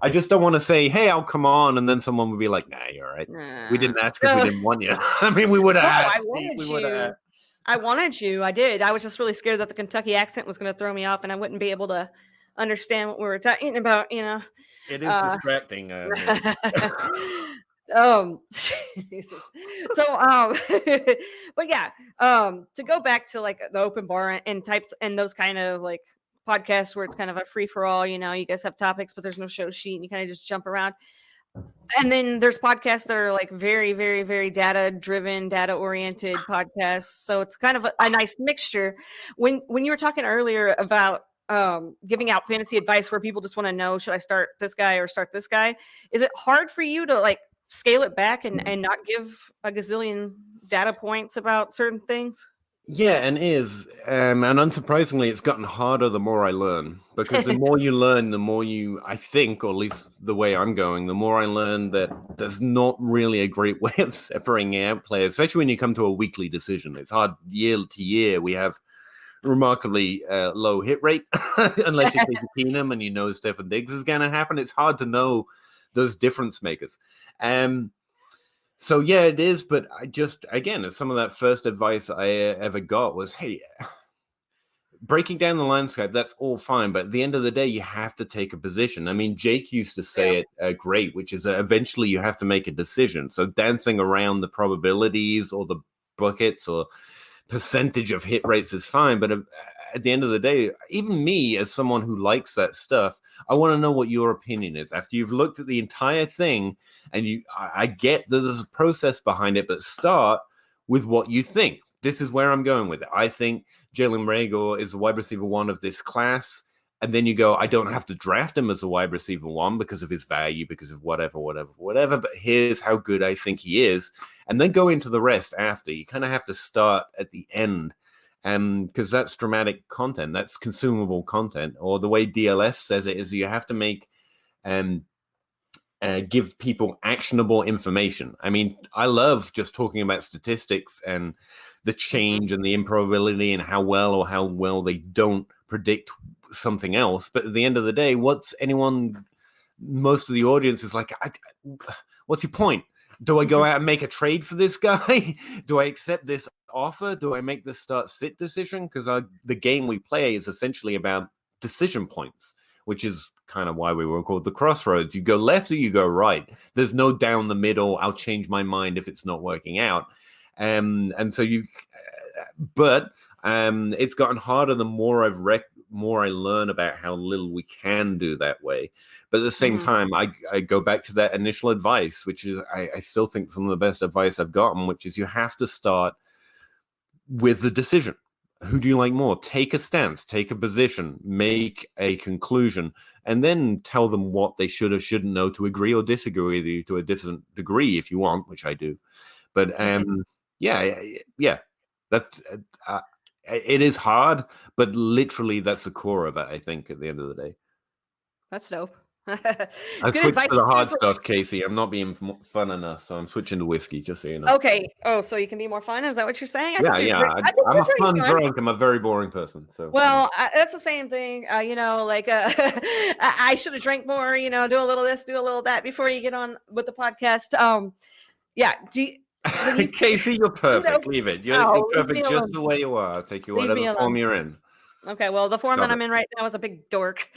I just don't want to say, hey, I'll come on. And then someone would be like, nah, you're all right. We didn't ask because we didn't want you. I mean, we would have asked. I wanted you. I did. I was just really scared that the Kentucky accent was going to throw me off and I wouldn't be able to understand what we were talking about, It is distracting. Jesus. So but yeah, to go back to like the open bar and types and those kind of like podcasts where it's kind of a free for all, you guys have topics but there's no show sheet and you kind of just jump around. And then there's podcasts that are like very, very, very data-driven, data-oriented podcasts. So it's kind of a nice mixture. When you were talking earlier about giving out fantasy advice where people just want to know, should I start this guy or start this guy? Is it hard for you to like scale it back and not give a gazillion data points about certain things? Yeah, and and unsurprisingly, it's gotten harder the more I learn, because the more you learn, the more I think, or at least the way I'm going, the more I learn that there's not really a great way of separating out players, especially when you come to a weekly decision. It's hard year to year. We have remarkably low hit rate, unless you're Casey Keenum and you know Stefan Diggs is going to happen. It's hard to know those difference makers. So yeah, it is, but again, some of that first advice I ever got was, hey, breaking down the landscape, that's all fine, but at the end of the day, you have to take a position. I mean, Jake used to say it great, which is eventually you have to make a decision. So dancing around the probabilities or the buckets or percentage of hit rates is fine, but at the end of the day, even me as someone who likes that stuff, I want to know what your opinion is after you've looked at the entire thing. And I get that there's a process behind it, but start with what you think. This is where I'm going with it. I think Jalen Reagor is a wide receiver 1 of this class. And then you go, I don't have to draft him as a wide receiver 1 because of his value, because of whatever. But here's how good I think he is. And then go into the rest after. You kind of have to start at the end. Because that's dramatic content, that's consumable content, or the way DLF says it is you have to make give people actionable information. I mean, I love just talking about statistics and the change and the improbability and how well they don't predict something else. But at the end of the day, most of the audience is like, what's your point? Do I go out and make a trade for this guy? Do I accept this offer? Do I make this start-sit decision? Because the game we play is essentially about decision points, which is kind of why we were called the crossroads. You go left or you go right. There's no down the middle. I'll change my mind if it's not working out. And so it's gotten harder the more I learn about how little we can do that way. But at the same time, I go back to that initial advice, which is I still think some of the best advice I've gotten, which is you have to start with the decision. Who do you like more? Take a stance, take a position, make a conclusion, and then tell them what they should or shouldn't know to agree or disagree with you to a different degree if you want, which I do. But that it is hard, but literally that's the core of it, I think, at the end of the day. That's dope. I switched to the hard stuff, Casey. I'm not being fun enough, so I'm switching to whiskey, just so you know. Okay. Oh, so you can be more fun? Is that what you're saying? I'm a fun drunk. I'm a very boring person. So that's the same thing. I should have drank more. Do a little this, do a little that before you get on with the podcast. Casey, you're perfect. Leave it. You're perfect just the way you are. I'll take you whatever form you're in. Okay, well, the form that I'm in right now is a big dork.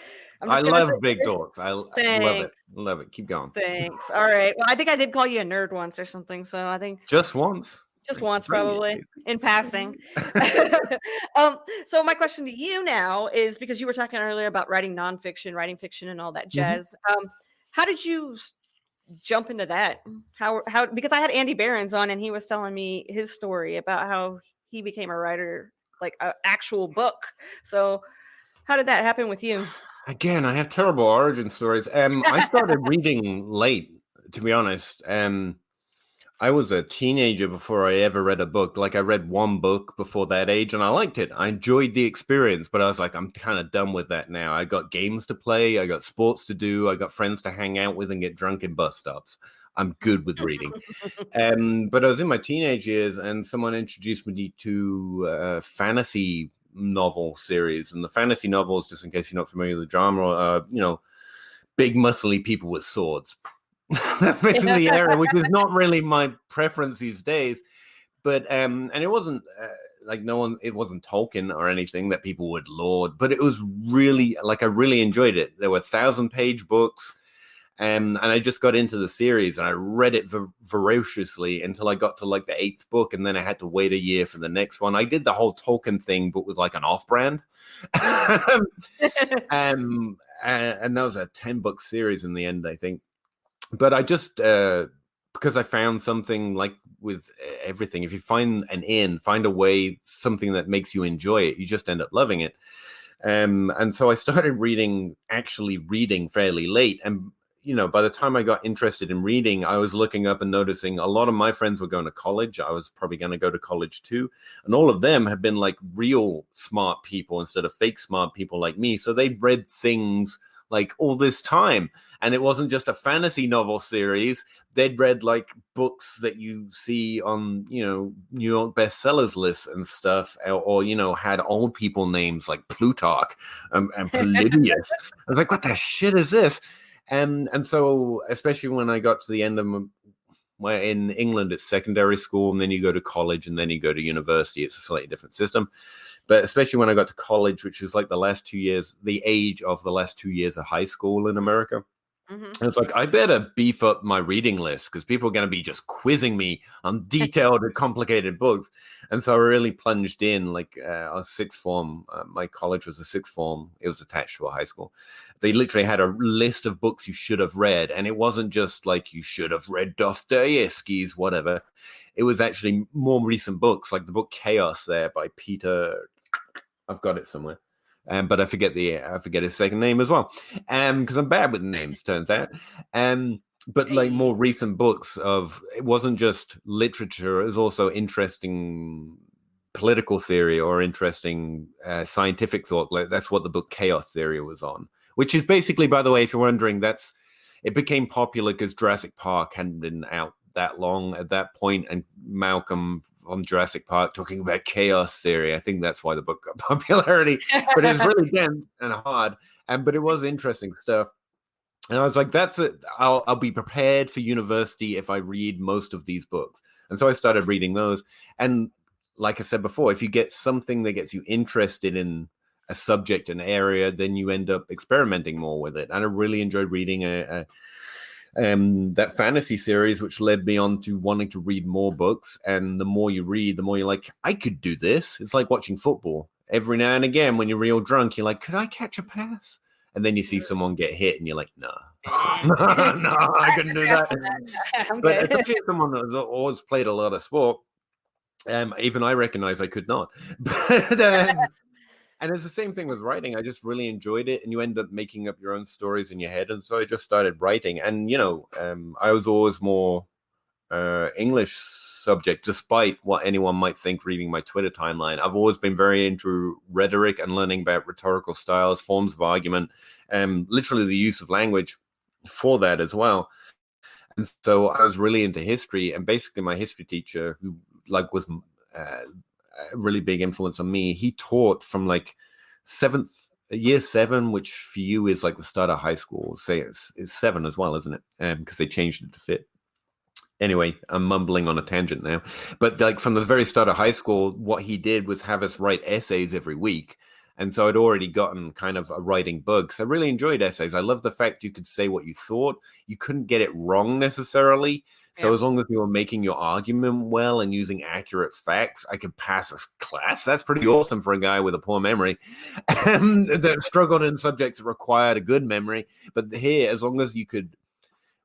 I love big dorks. I love it. Love it. Keep going. Thanks. All right. Well, I think I did call you a nerd once or something. So I think just once. Just once, probably in passing. So my question to you now is, because you were talking earlier about writing nonfiction, writing fiction, and all that jazz. How did you jump into that? How? Because I had Andy Behrens on, and he was telling me his story about how he became a writer, like an actual book. So how did that happen with you? Again, I have terrible origin stories. I started reading late, to be honest. I was a teenager before I ever read a book. Like, I read one book before that age, and I liked it. I enjoyed the experience, but I was like, I'm kind of done with that now. I got games to play. I got sports to do. I got friends to hang out with and get drunk in bus stops. I'm good with reading. But I was in my teenage years, and someone introduced me to fantasy novel series. And the fantasy novels, just in case you're not familiar with the genre, big muscly people with swords. That fits in the area, which is not really my preference these days. But and it wasn't it wasn't Tolkien or anything that people would laud, but it was really I really enjoyed it. There were 1,000-page books. And I just got into the series, and I read it voraciously until I got to the 8th book, and then I had to wait a year for the next one. I did the whole Tolkien thing, but with an off-brand. And that was a 10-book series in the end, I think. but I just because I found something like with everything, if you find find a way, something that makes you enjoy it, you just end up loving it. And so I started actually reading fairly late. And, by the time I got interested in reading, I was looking up and noticing a lot of my friends were going to college. I was probably going to go to college too. And all of them have been like real smart people instead of fake smart people like me. So they'd read things like all this time. And it wasn't just a fantasy novel series. They'd read like books that you see on, New York bestsellers lists and stuff, or had old people names like Plutarch and Polybius. I was like, what the shit is this? And so, especially when I got to the end of in England, it's secondary school, and then you go to college, and then you go to university. It's a slightly different system. But especially when I got to college, which is like the age of the last 2 years of high school in America. Mm-hmm. It's like, I better beef up my reading list because people are going to be just quizzing me on detailed and complicated books. And so I really plunged in, like a sixth form. My college was a sixth form. It was attached to a high school. They literally had a list of books you should have read. And it wasn't just like you should have read Dostoevsky's whatever. It was actually more recent books, like the book Chaos there by Peter. I've got it somewhere. But I forget his second name as well. Because I'm bad with names, turns out. But like more recent books it wasn't just literature, it was also interesting political theory or interesting scientific thought. Like that's what the book Chaos Theory was on. Which is basically, by the way, if you're wondering, it became popular because Jurassic Park hadn't been out that long at that point, and Malcolm from Jurassic Park talking about chaos theory. I think that's why the book got popularity, but it's really dense and hard. But it was interesting stuff. And I was like, that's it. I'll be prepared for university if I read most of these books. And so I started reading those. And like I said before, if you get something that gets you interested in a subject, an area, then you end up experimenting more with it. And I really enjoyed reading that fantasy series, which led me on to wanting to read more books. And the more you read, the more you're like, I could do this. It's like watching football. Every now and again, when you're real drunk, you're like, could I catch a pass? And then you see someone get hit and you're like, no, I couldn't do that. But especially someone that has always played a lot of sport, even I recognize I could not. But and it's the same thing with writing. I just really enjoyed it. And you end up making up your own stories in your head. And so I just started writing. And, I was always more English subject, despite what anyone might think reading my Twitter timeline. I've always been very into rhetoric and learning about rhetorical styles, forms of argument, and literally the use of language for that as well. And so I was really into history. And basically my history teacher, who was a really big influence on me, he taught from like year 7, which for you is like the start of high school. Say it's 7 as well, isn't it? Because they changed it to fit. Anyway, I'm mumbling on a tangent now. But like from the very start of high school, what he did was have us write essays every week. And so I'd already gotten kind of a writing bug. So I really enjoyed essays. I love the fact you could say what you thought. You couldn't get it wrong necessarily. So as long as you were making your argument well and using accurate facts, I could pass a class. That's pretty awesome for a guy with a poor memory that struggled in subjects that required a good memory. But here, as long as you could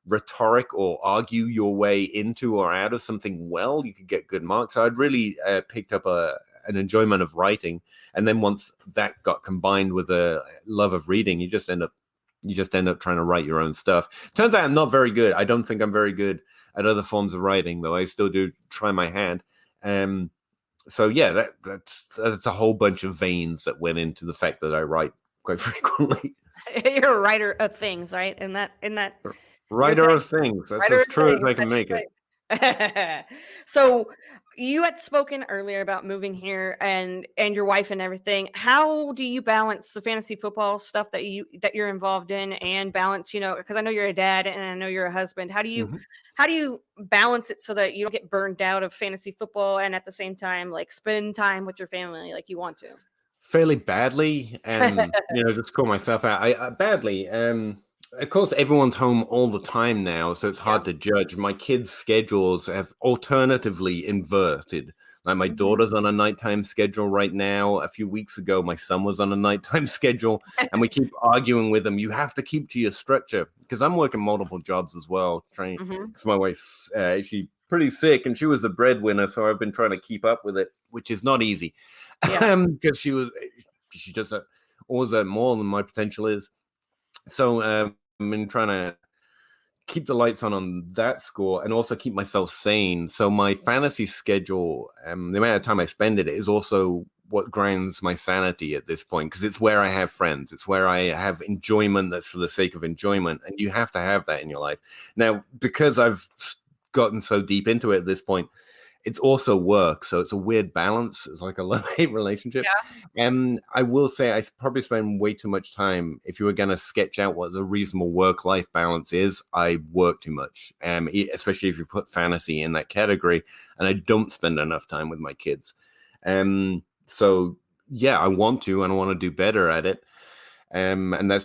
rhetoric or argue your way into or out of something well, you could get good marks. So I'd really picked up an enjoyment of writing. And then once that got combined with a love of reading, you just end up trying to write your own stuff. Turns out I'm not very good. I don't think I'm very good at other forms of writing, though I still do try my hand. So yeah, that's a whole bunch of veins that went into the fact that I write quite frequently. You're a writer of things, right? In that writer of things. That's as true as I can make it. So you had spoken earlier about moving here and your wife and everything. How do you balance the fantasy football stuff that you're involved in and balance, because I know you're a dad and I know you're a husband. How do you balance it so that you don't get burned out of fantasy football and at the same time like spend time with your family like you want to? Fairly badly, and just call myself out. I badly. Of course, everyone's home all the time now, so it's hard to judge. My kids' schedules have alternatively inverted. Like my daughter's on a nighttime schedule right now. A few weeks ago, my son was on a nighttime schedule, and we keep arguing with him. You have to keep to your structure, because I'm working multiple jobs as well. Because my wife's actually pretty sick, and she was the breadwinner, so I've been trying to keep up with it, which is not easy, because she just always more than my potential is. So I've been trying to keep the lights on that score, and also keep myself sane. So my fantasy schedule, the amount of time I spend it, is also what grinds my sanity at this point, because it's where I have friends. It's where I have enjoyment that's for the sake of enjoyment, and you have to have that in your life. Now, because I've gotten so deep into it at this point, it's also work, so it's a weird balance. It's like a love-hate relationship. And I will say I probably spend way too much time. If you were going to sketch out what the reasonable work-life balance is, I work too much, especially if you put fantasy in that category, and I don't spend enough time with my kids. So yeah, I want to, and I want to do better at it. And that's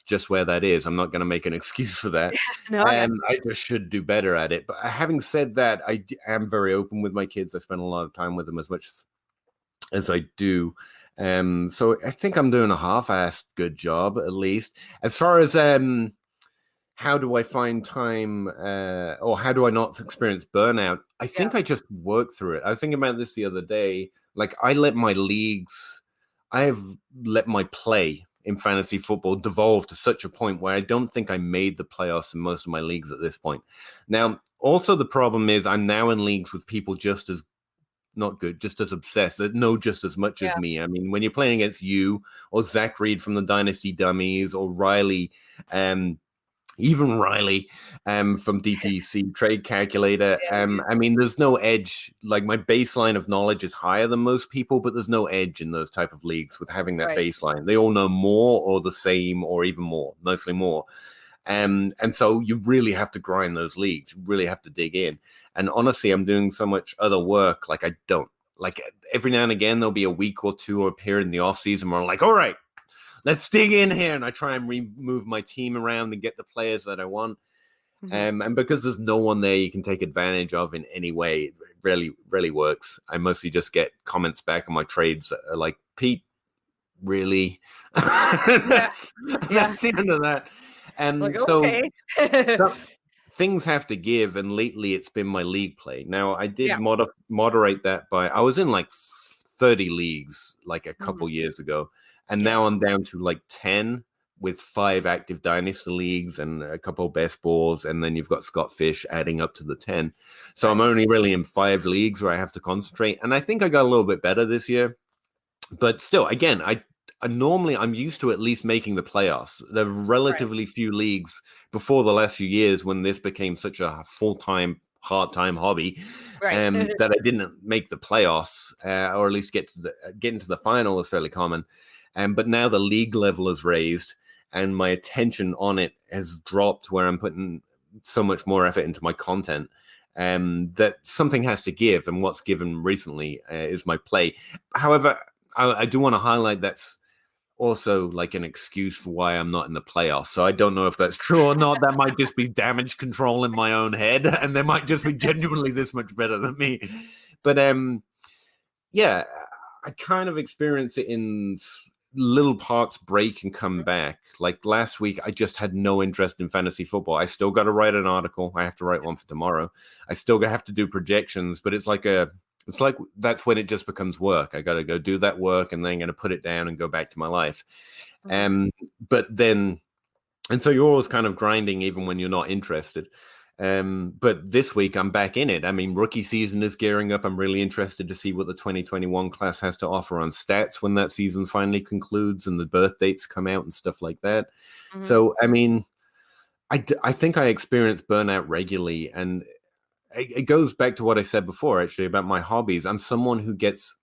just where that is. I'm not going to make an excuse for that. I just should do better at it. But having said that, I am very open with my kids. I spend a lot of time with them, as much as I do. So I think I'm doing a half-assed good job, at least. As far as how do I find time, or how do I not experience burnout? I think I just work through it. I was thinking about this the other day. Like, I have let my play in fantasy football devolve to such a point where I don't think I made the playoffs in most of my leagues at this point. Now, also the problem is I'm now in leagues with people just as not good, just as obsessed, that know just as much as me. I mean, when you're playing against you or Zach Reed from the Dynasty Dummies, or Riley, even Riley from DTC Trade Calculator. I mean, there's no edge. Like, my baseline of knowledge is higher than most people, but there's no edge in those type of leagues with having that baseline. They all know more, or the same, or even more, mostly more. And so you really have to grind those leagues. You really have to dig in. And honestly, I'm doing so much other work. Like, I don't, like, every now and again, there'll be a week or two or a period in the off season where I'm like, all right, let's dig in here. And I try and move my team around and get the players that I want. And because there's no one there you can take advantage of in any way, it really works. I mostly just get comments back on my trades that are like, Pete, really? That's the end of that. And like, so things have to give. And lately it's been my league play. Now, I did moderate that I was in like 30 leagues like a couple years ago. And now I'm down to like 10 with 5 active dynasty leagues and a couple of best balls. And then you've got Scott Fish adding up to the 10. So I'm only really in 5 leagues where I have to concentrate. And I think I got a little bit better this year. But still, again, normally I'm used to at least making the playoffs. There are relatively few leagues before the last few years when this became such a full-time, hard-time hobby that I didn't make the playoffs, or at least get into the final is fairly common. But now the league level is raised, and my attention on it has dropped, where I'm putting so much more effort into my content, that something has to give. And what's given recently is my play. However, I do want to highlight that's also like an excuse for why I'm not in the playoffs. So I don't know if that's true or not. That might just be damage control in my own head, and they might just be genuinely this much better than me. But I kind of experience it in little parts break and come back. Like last week, I just had no interest in fantasy football. I still got to write an article. I have to write one for tomorrow. I still have to do projections, but it's like that's when it just becomes work. I got to go do that work, and then I'm going to put it down and go back to my life. But then, and so you're always kind of grinding even when you're not interested. But this week I'm back in it. I mean, rookie season is gearing up. I'm really interested to see what the 2021 class has to offer on stats when that season finally concludes and the birth dates come out and stuff like that. So, I mean, I think I experience burnout regularly, and it goes back to what I said before, actually, about my hobbies. I'm someone who gets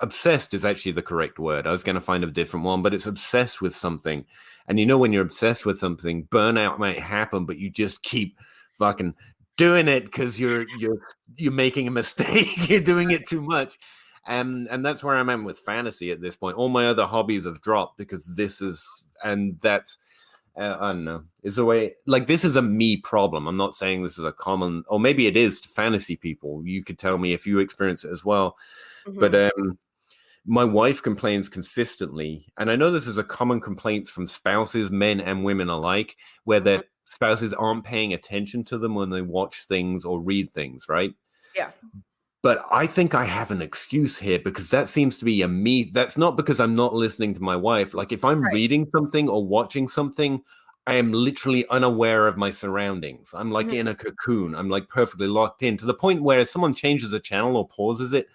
obsessed is actually the correct word. I was going to find a different one, but it's obsessed with something. And you know, when you're obsessed with something, burnout might happen, but you just keep fucking doing it because you're making a mistake. You're doing it too much. And that's where I'm at with fantasy at this point. All my other hobbies have dropped because that's I don't know. Is a way like this is a me problem. I'm not saying this is a common, or maybe it is to fantasy people. You could tell me if you experience it as well. But my wife complains consistently, and I know this is a common complaint from spouses, men and women alike, where their spouses aren't paying attention to them when they watch things or read things, right? Yeah. But I think I have an excuse here because that seems to be a me. That's not because I'm not listening to my wife. Like if I'm reading something or watching something, I am literally unaware of my surroundings. I'm like in a cocoon. I'm like perfectly locked in to the point where if someone changes a channel or pauses it,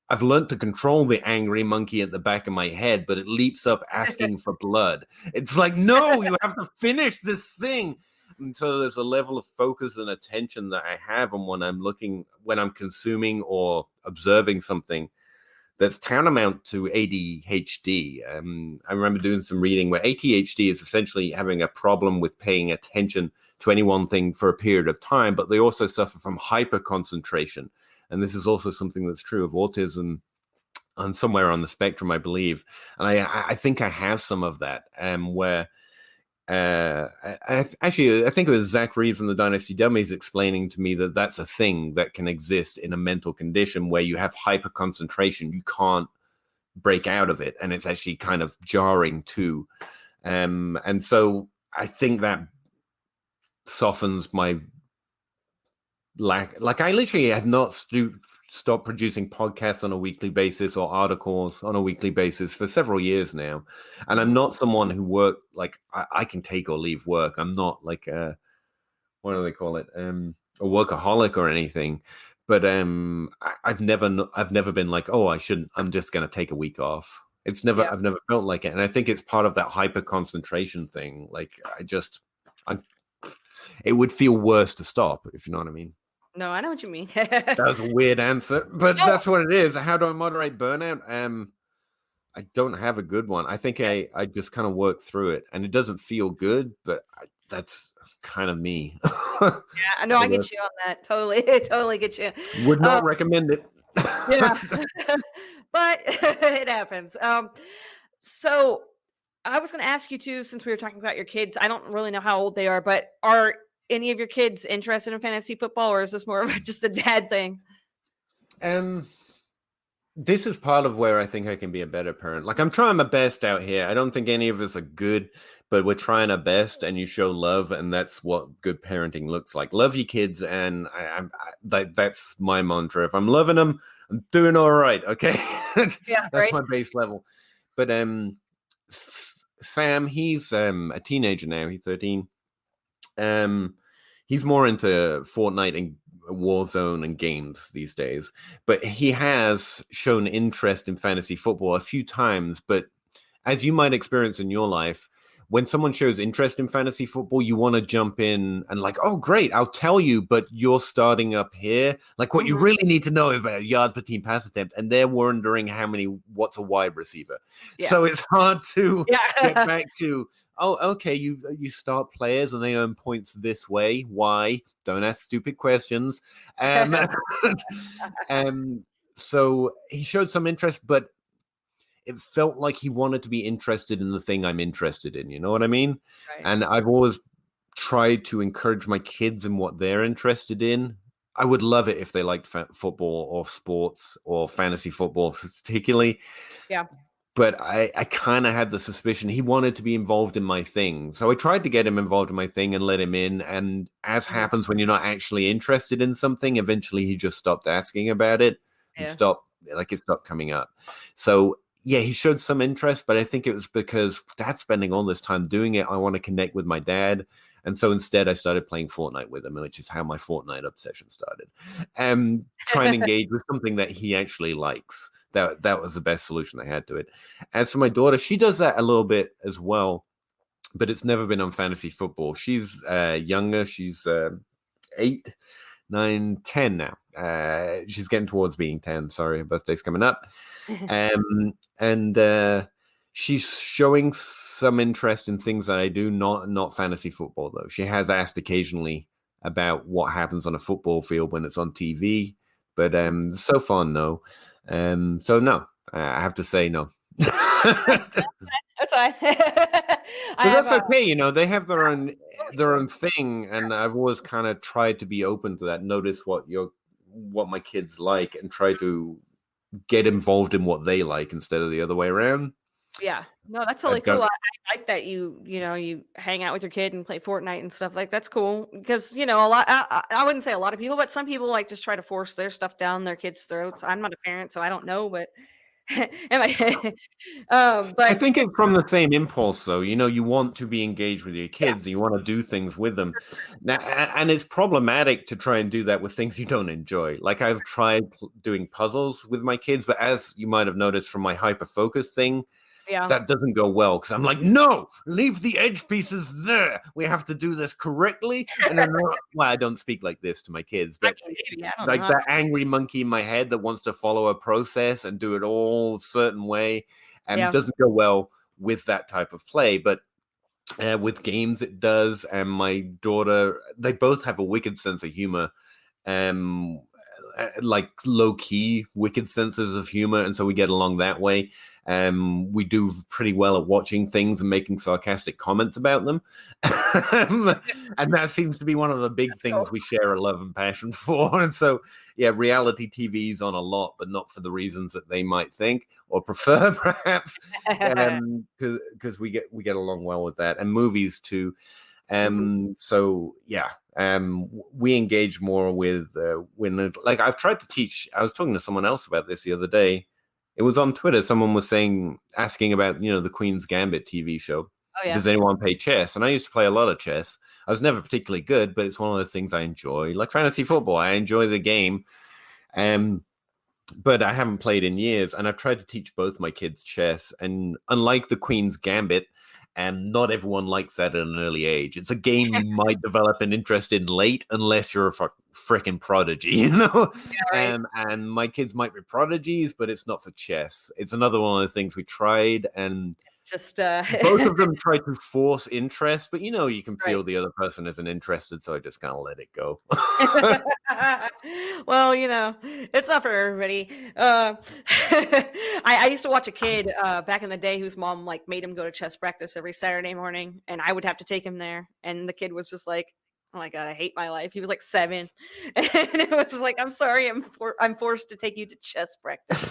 I've learned to control the angry monkey at the back of my head, but it leaps up asking for blood. It's like, no, you have to finish this thing. And so there's a level of focus and attention that I have on when I'm consuming or observing something that's tantamount to ADHD. I remember doing some reading where ADHD is essentially having a problem with paying attention to any one thing for a period of time, but they also suffer from hyper concentration. And this is also something that's true of autism and somewhere on the spectrum, I believe. And I think I have some of that where I think it was Zach Reed from the Dynasty Dummies explaining to me that that's a thing that can exist in a mental condition where you have hyper concentration. You can't break out of it. And it's actually kind of jarring too. And so I think that softens my like I literally have not stopped producing podcasts on a weekly basis or articles on a weekly basis for several years now. And I'm not someone who I can take or leave work. I'm not like what do they call it? A workaholic or anything. But I've never been like, oh, I'm just gonna take a week off. I've never felt like it. And I think it's part of that hyper concentration thing. Like it would feel worse to stop, if you know what I mean. No, I know what you mean. That was a weird answer, but that's what it is. How do I moderate burnout? I don't have a good one. I think I just kind of work through it, and it doesn't feel good, but that's kind of me. Yeah, I know. I get you on that. Totally, totally get you. Would not recommend it. Yeah, but it happens. So I was going to ask you too, since we were talking about your kids. I don't really know how old they are, but are any of your kids interested in fantasy football, or is this more of just a dad thing? This is part of where I think I can be a better parent. Like I'm trying my best out here. I don't think any of us are good, but we're trying our best, and you show love, and that's what good parenting looks like. Love your kids, and that's my mantra. If I'm loving them, I'm doing all right. Okay, Yeah, that's my base level. But Sam, he's a teenager now. He's 13. He's more into Fortnite and Warzone and games these days, but he has shown interest in fantasy football a few times. But as you might experience in your life, when someone shows interest in fantasy football, you want to jump in and like, oh, great, I'll tell you, but you're starting up here. Like what you really need to know is about yards per team pass attempt, and they're wondering what's a wide receiver. Yeah. So it's hard to get back to, oh, okay, you start players and they earn points this way. Why? Don't ask stupid questions. So he showed some interest, but it felt like he wanted to be interested in the thing I'm interested in. You know what I mean? Right. And I've always tried to encourage my kids in what they're interested in. I would love it if they liked football or sports or fantasy football particularly. Yeah. But I kind of had the suspicion he wanted to be involved in my thing. So I tried to get him involved in my thing and let him in. And as happens when you're not actually interested in something, eventually he just stopped asking about it and it stopped coming up. So yeah, he showed some interest, but I think it was because Dad's spending all this time doing it. I want to connect with my dad. And so instead I started playing Fortnite with him, which is how my Fortnite obsession started. Trying to engage with something that he actually likes. That was the best solution I had to it. As for my daughter, she does that a little bit as well, but it's never been on fantasy football. She's younger. She's 8, 9, 10 now. She's getting towards being 10. Sorry, her birthday's coming up. And she's showing some interest in things that I do, not fantasy football, though. She has asked occasionally about what happens on a football field when it's on TV, but so far, no. So no, I have to say no. That's fine. That's okay, you know. They have their own thing, and I've always kind of tried to be open to that. Notice what my kids like, and try to get involved in what they like instead of the other way around. Yeah, no, that's totally cool. I like that you hang out with your kid and play Fortnite and stuff. Like that's cool because a lot. I wouldn't say a lot of people, but some people like just try to force their stuff down their kids' throats. I'm not a parent, so I don't know, but I but think it's from the same impulse, though. You want to be engaged with your kids, and you want to do things with them. Now, and it's problematic to try and do that with things you don't enjoy. Like I've tried doing puzzles with my kids, but as you might have noticed from my hyper focus thing, yeah, that doesn't go well because I'm like, no, leave the edge pieces there. We have to do this correctly. And then, well, I don't speak like this to my kids, but like that angry monkey in my head that wants to follow a process and do it all a certain way, and it doesn't go well with that type of play. But with games, it does. And my daughter, they both have a wicked sense of humor. Like low-key wicked senses of humor, and so we get along that way. We do pretty well at watching things and making sarcastic comments about them. And that seems to be one of the big things we share a love and passion for. And so, yeah, reality TV's on a lot, but not for the reasons that they might think or prefer, perhaps, because we get along well with that. And movies, too. So, yeah. We engage more with when, like, I've tried to teach. I was talking to someone else about this the other day. It was on Twitter. Someone was asking about, the Queen's Gambit TV show. Oh, yeah. Does anyone play chess? And I used to play a lot of chess. I was never particularly good, but it's one of those things I enjoy. Like fantasy football, I enjoy the game. But I haven't played in years. And I've tried to teach both my kids chess. And unlike the Queen's Gambit, not everyone likes that at an early age. It's a game you might develop an interest in late, unless you're a freaking prodigy, Yeah, right. And my kids might be prodigies, but it's not for chess. It's another one of the things we tried, and just both of them tried to force interest, but you can feel the other person isn't interested, so I just kind of let it go. Well, it's not for everybody. I used to watch a kid back in the day whose mom made him go to chess practice every Saturday morning, and I would have to take him there, and the kid was just like, oh my God, I hate my life. He was 7. And it was like, I'm sorry, I'm forced to take you to chess practice.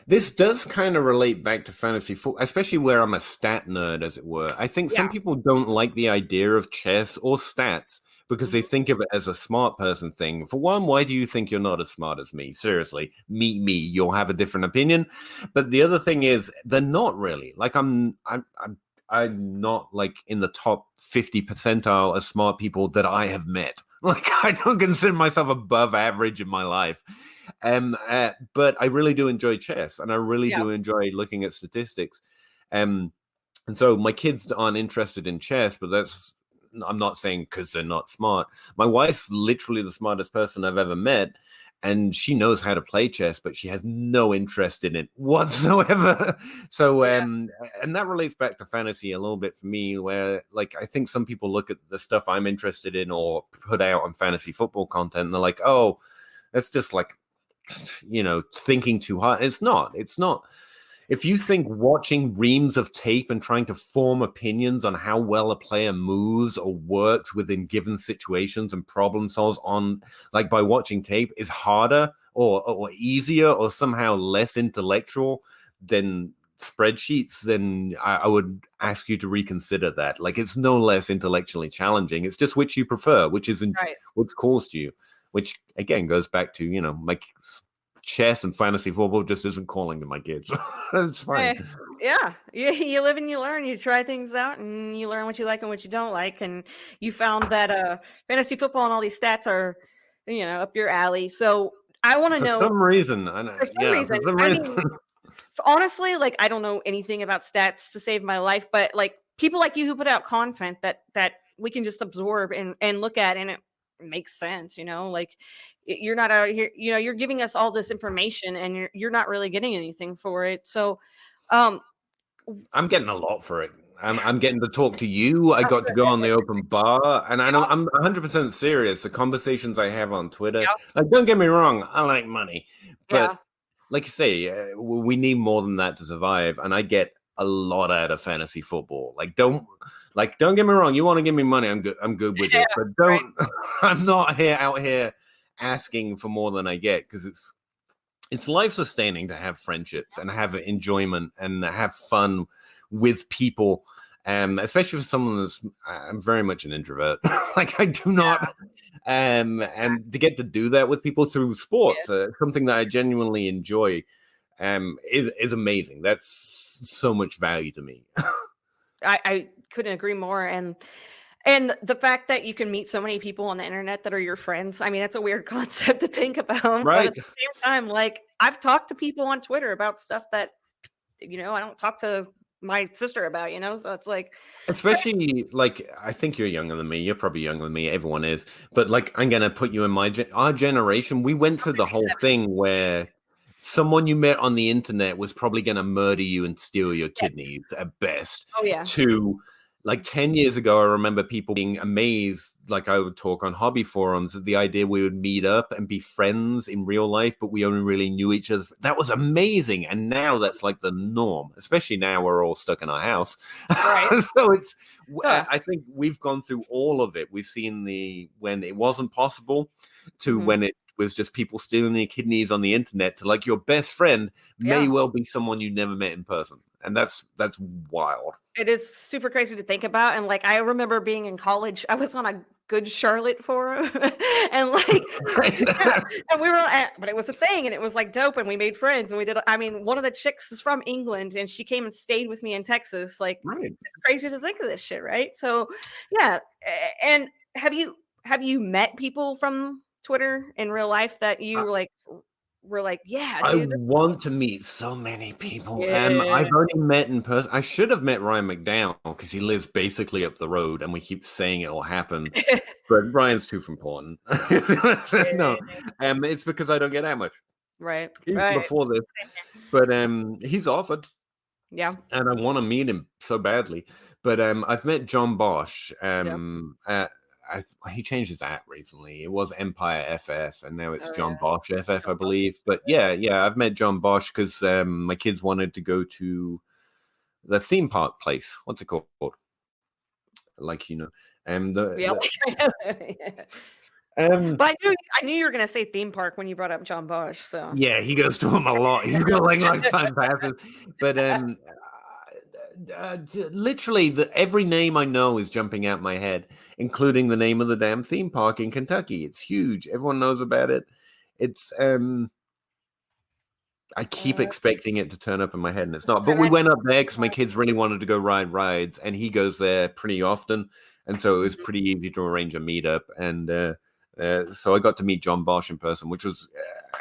This does kind of relate back to fantasy football, especially where I'm a stat nerd, as it were. I think some people don't like the idea of chess or stats because they think of it as a smart person thing. For one, why do you think you're not as smart as me? Seriously, meet me. You'll have a different opinion. But the other thing is, they're not really. Like I'm not in the top 50 percentile of smart people that I have met. Like I don't consider myself above average in my life. But I really do enjoy chess, and I really do enjoy looking at statistics. And so my kids aren't interested in chess, but I'm not saying because they're not smart. My wife's literally the smartest person I've ever met, and she knows how to play chess, but she has no interest in it whatsoever. So, and that relates back to fantasy a little bit for me, where I think some people look at the stuff I'm interested in or put out on fantasy football content, and they're like, oh, that's just thinking too hard. It's not. If you think watching reams of tape and trying to form opinions on how well a player moves or works within given situations and problem solves by watching tape is harder or easier or somehow less intellectual than spreadsheets, then I would ask you to reconsider that. It's no less intellectually challenging. It's just which you prefer, which isn't which calls to you. Which again goes back to, my chess and fantasy football just isn't calling to my kids. It's fine. Yeah. You live and you learn. You try things out and you learn what you like and what you don't like. And you found that fantasy football and all these stats are, up your alley. So I want to know. For some reason. Honestly, I don't know anything about stats to save my life, but people like you who put out content that we can just absorb and look at, and it makes sense, you're not out here, you're giving us all this information and you're not really getting anything for it. So I'm getting a lot for it. I'm getting to talk to you. I got to go on the open bar, and I'm 100% serious. The conversations I have on Twitter, don't get me wrong, I like money, but like you say, we need more than that to survive. And I get a lot out of fantasy football. Don't get me wrong. You want to give me money, I'm good with it. But don't. Right. I'm not out here asking for more than I get, because it's life sustaining to have friendships and have enjoyment and have fun with people. Especially for someone I'm very much an introvert. I do not, and to get to do that with people through sports, something that I genuinely enjoy, is amazing. That's so much value to me. I couldn't agree more. And the fact that you can meet so many people on the internet that are your friends, I mean, it's a weird concept to think about. Right. But at the same time, I've talked to people on Twitter about stuff that, I don't talk to my sister about, so it's especially I think you're younger than me. You're probably younger than me. Everyone is. But I'm going to put you in our generation. We went through the whole thing where someone you met on the internet was probably going to murder you and steal your kidneys at best. Oh, yeah. To 10 years ago, I remember people being amazed, I would talk on hobby forums, at the idea we would meet up and be friends in real life, but we only really knew each other. That was amazing. And now that's the norm, especially now we're all stuck in our house. Right. So I think we've gone through all of it. We've seen when it wasn't possible to when it was just people stealing their kidneys on the internet, to your best friend may well be someone you never met in person. And that's wild. It is super crazy to think about. And I remember being in college, I was on a Good Charlotte forum and and we were but it was a thing, and it was dope, and we made friends, and we did. I mean, one of the chicks is from England, and she came and stayed with me in Texas. Right. It's crazy to think of this shit, right? So yeah. And have you met people from Twitter in real life that you were yeah, dude, I want to meet so many people. I've only met in person. I should have met Ryan McDowell, because he lives basically up the road, and we keep saying it will happen. But Ryan's too important. No, it's because I don't get that much. Right. Before this, but he's offered. Yeah. And I want to meet him so badly. But I've met John Bosch. He changed his app recently. It was Empire FF, and now it's John Bosch FF, I believe. But yeah, I've met John Bosch because my kids wanted to go to the theme park place. What's it called? But I knew you were gonna say theme park when you brought up John Bosch. So yeah, he goes to them a lot. He's got lifetime passes. But literally every name I know is jumping out my head, including the name of the damn theme park in Kentucky. It's huge. Everyone knows about it. It's I keep expecting it to turn up in my head, and it's not. But we went up there because my kids really wanted to go ride rides, and he goes there pretty often, and so it was pretty easy to arrange a meetup. And so I got to meet John Bosch in person, which was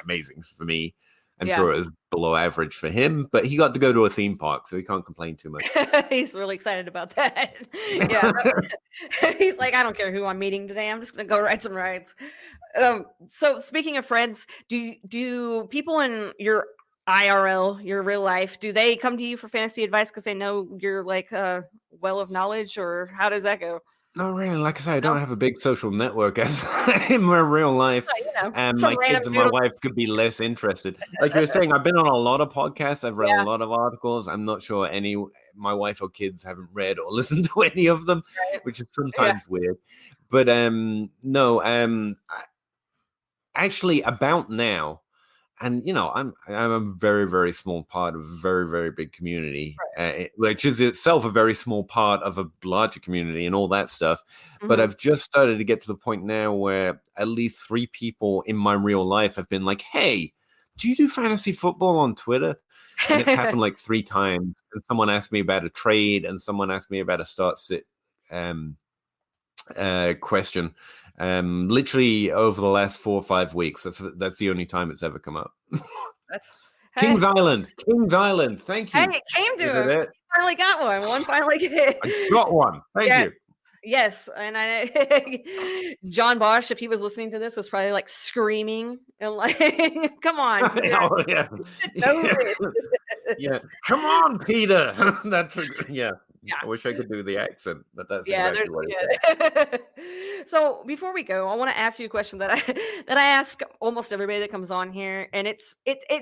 amazing for me. I'm sure it was below average for him, but he got to go to a theme park, so he can't complain too much. He's really excited about that. Yeah. He's like, I don't care who I'm meeting today. I'm just going to go ride some rides. So speaking of friends, do people in your IRL, your real life, do they come to you for fantasy advice because they know you're a well of knowledge, or how does that go? No, really. Like I say, I don't have a big social network as in my real life. And my kids and my wife could be less interested. Like you were saying, I've been on a lot of podcasts. I've read a lot of articles. I'm not sure my wife or kids haven't read or listened to any of them, which is sometimes weird. But no, actually about now, and I'm a very, very small part of a very, very big community, which is itself a very small part of a larger community and all that stuff. Mm-hmm. But I've just started to get to the point now where at least 3 people in my real life have been like, "Hey, do you do fantasy football on Twitter?" And it's happened 3 times. And someone asked me about a trade, and someone asked me about a start-sit question. Literally over the last 4 or 5 weeks. That's the only time it's ever come up. Kings Island. Thank you. Hey, it came to him. You finally got one. One finally hit. I got one. Thank you. Yes, and John Bosch, if he was listening to this, was probably screaming and come on. Peter. Yeah. Come on, Peter. That's Yeah. I wish I could do the accent, but that's Yeah, exactly what it is. So before we go, I want to ask you a question that I that I ask almost everybody that comes on here, and it's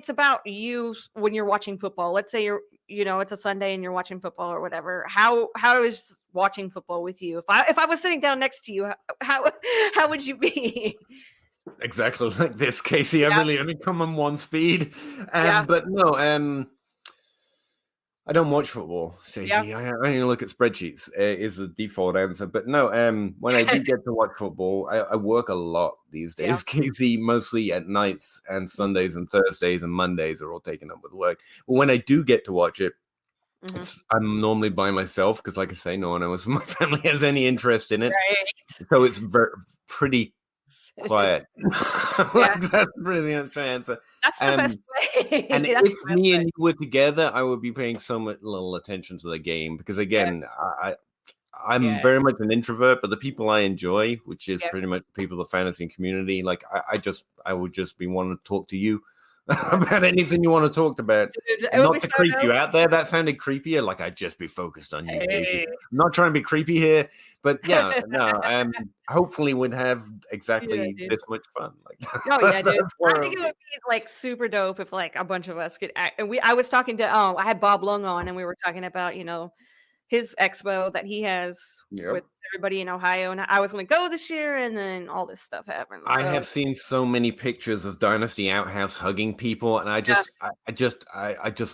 about you when you're watching football. Let's say it's a Sunday and you're watching football or whatever. How is watching football with you? If I was sitting down next to you, how would you be? Exactly like this, Casey. I Yeah, really only come on one speed. yeah, But no, I don't watch football, yeah. Stacey. I only look at spreadsheets. Is the default answer. But no, when I do get to watch football, I work a lot these Yeah. days, Casey. Mostly at nights and Sundays and Thursdays and Mondays are all taken up with work. But when I do get to watch it, Mhm. I'm normally by myself because, like I say, no one else in my family has any interest in it. Right. So it's pretty quiet. Yeah. Like, that's really the answer. That's the best way. And That's if the best me way. and you were together, I would be paying so much little attention to the game because, again, I'm Yeah. very much an introvert, but the people I enjoy, which is Yeah. pretty much people of the fantasy community, like I would just be wanting to talk to you about anything you want to talk about. Dude, it would Not be to so creep you dope. out there. That sounded creepier. Like I'd just be focused on you, Casey. Hey. I'm not trying to be creepy here, but yeah, no. Hopefully, we'd have Yeah, exactly dude. this much fun. Like, Oh yeah, dude. that's I where think it would be like super dope if like a bunch of us could act. And I was talking to I had Bob Lung on, and we were talking about his expo that he has Yep. with everybody in Ohio, and I was going to go this year, and then all this stuff happened. I So have seen so many pictures of Dynasty Outhouse hugging people, and I just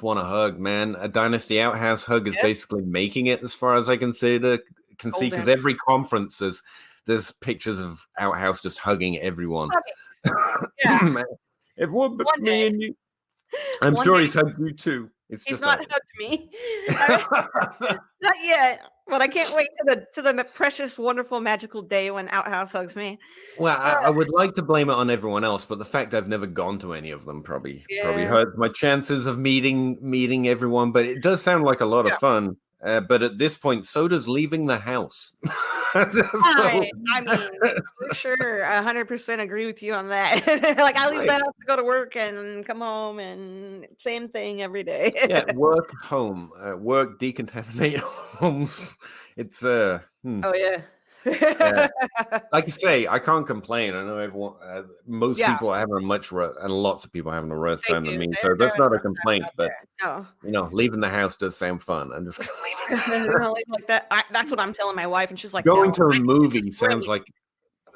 want to hug, man. A Dynasty Outhouse hug is Yep. basically making it, as far as I can see, because Golden. every conference there's pictures of Outhouse just hugging everyone. Yeah. Man, everyone but One me day. and you. I'm One sure day. he's hugged you too. It's He's just not hugged me. Not yet, but I can't wait to the precious, wonderful, magical day when Outhouse hugs me. Well, I would like to blame it on everyone else, but the fact I've never gone to any of them probably Yeah. hurts my chances of meeting everyone. But it does sound like a lot of fun. But at this point, so does leaving the house. I mean, for sure, 100% agree with you on that. Like I leave the house to go to work and come home, and same thing every day. Yeah, work, home, work, decontaminate homes. It's Oh yeah. like you say, I can't complain. I know everyone, most Yeah. people are having and lots of people are having a worse They time than do. me. They're So that's doing not a rough times complaint. out But there. No. leaving the house does sound fun. I'm just gonna leave it. You're gonna leave like that. That's what I'm telling my wife, and she's like, Going "No, to a I think this movie is great."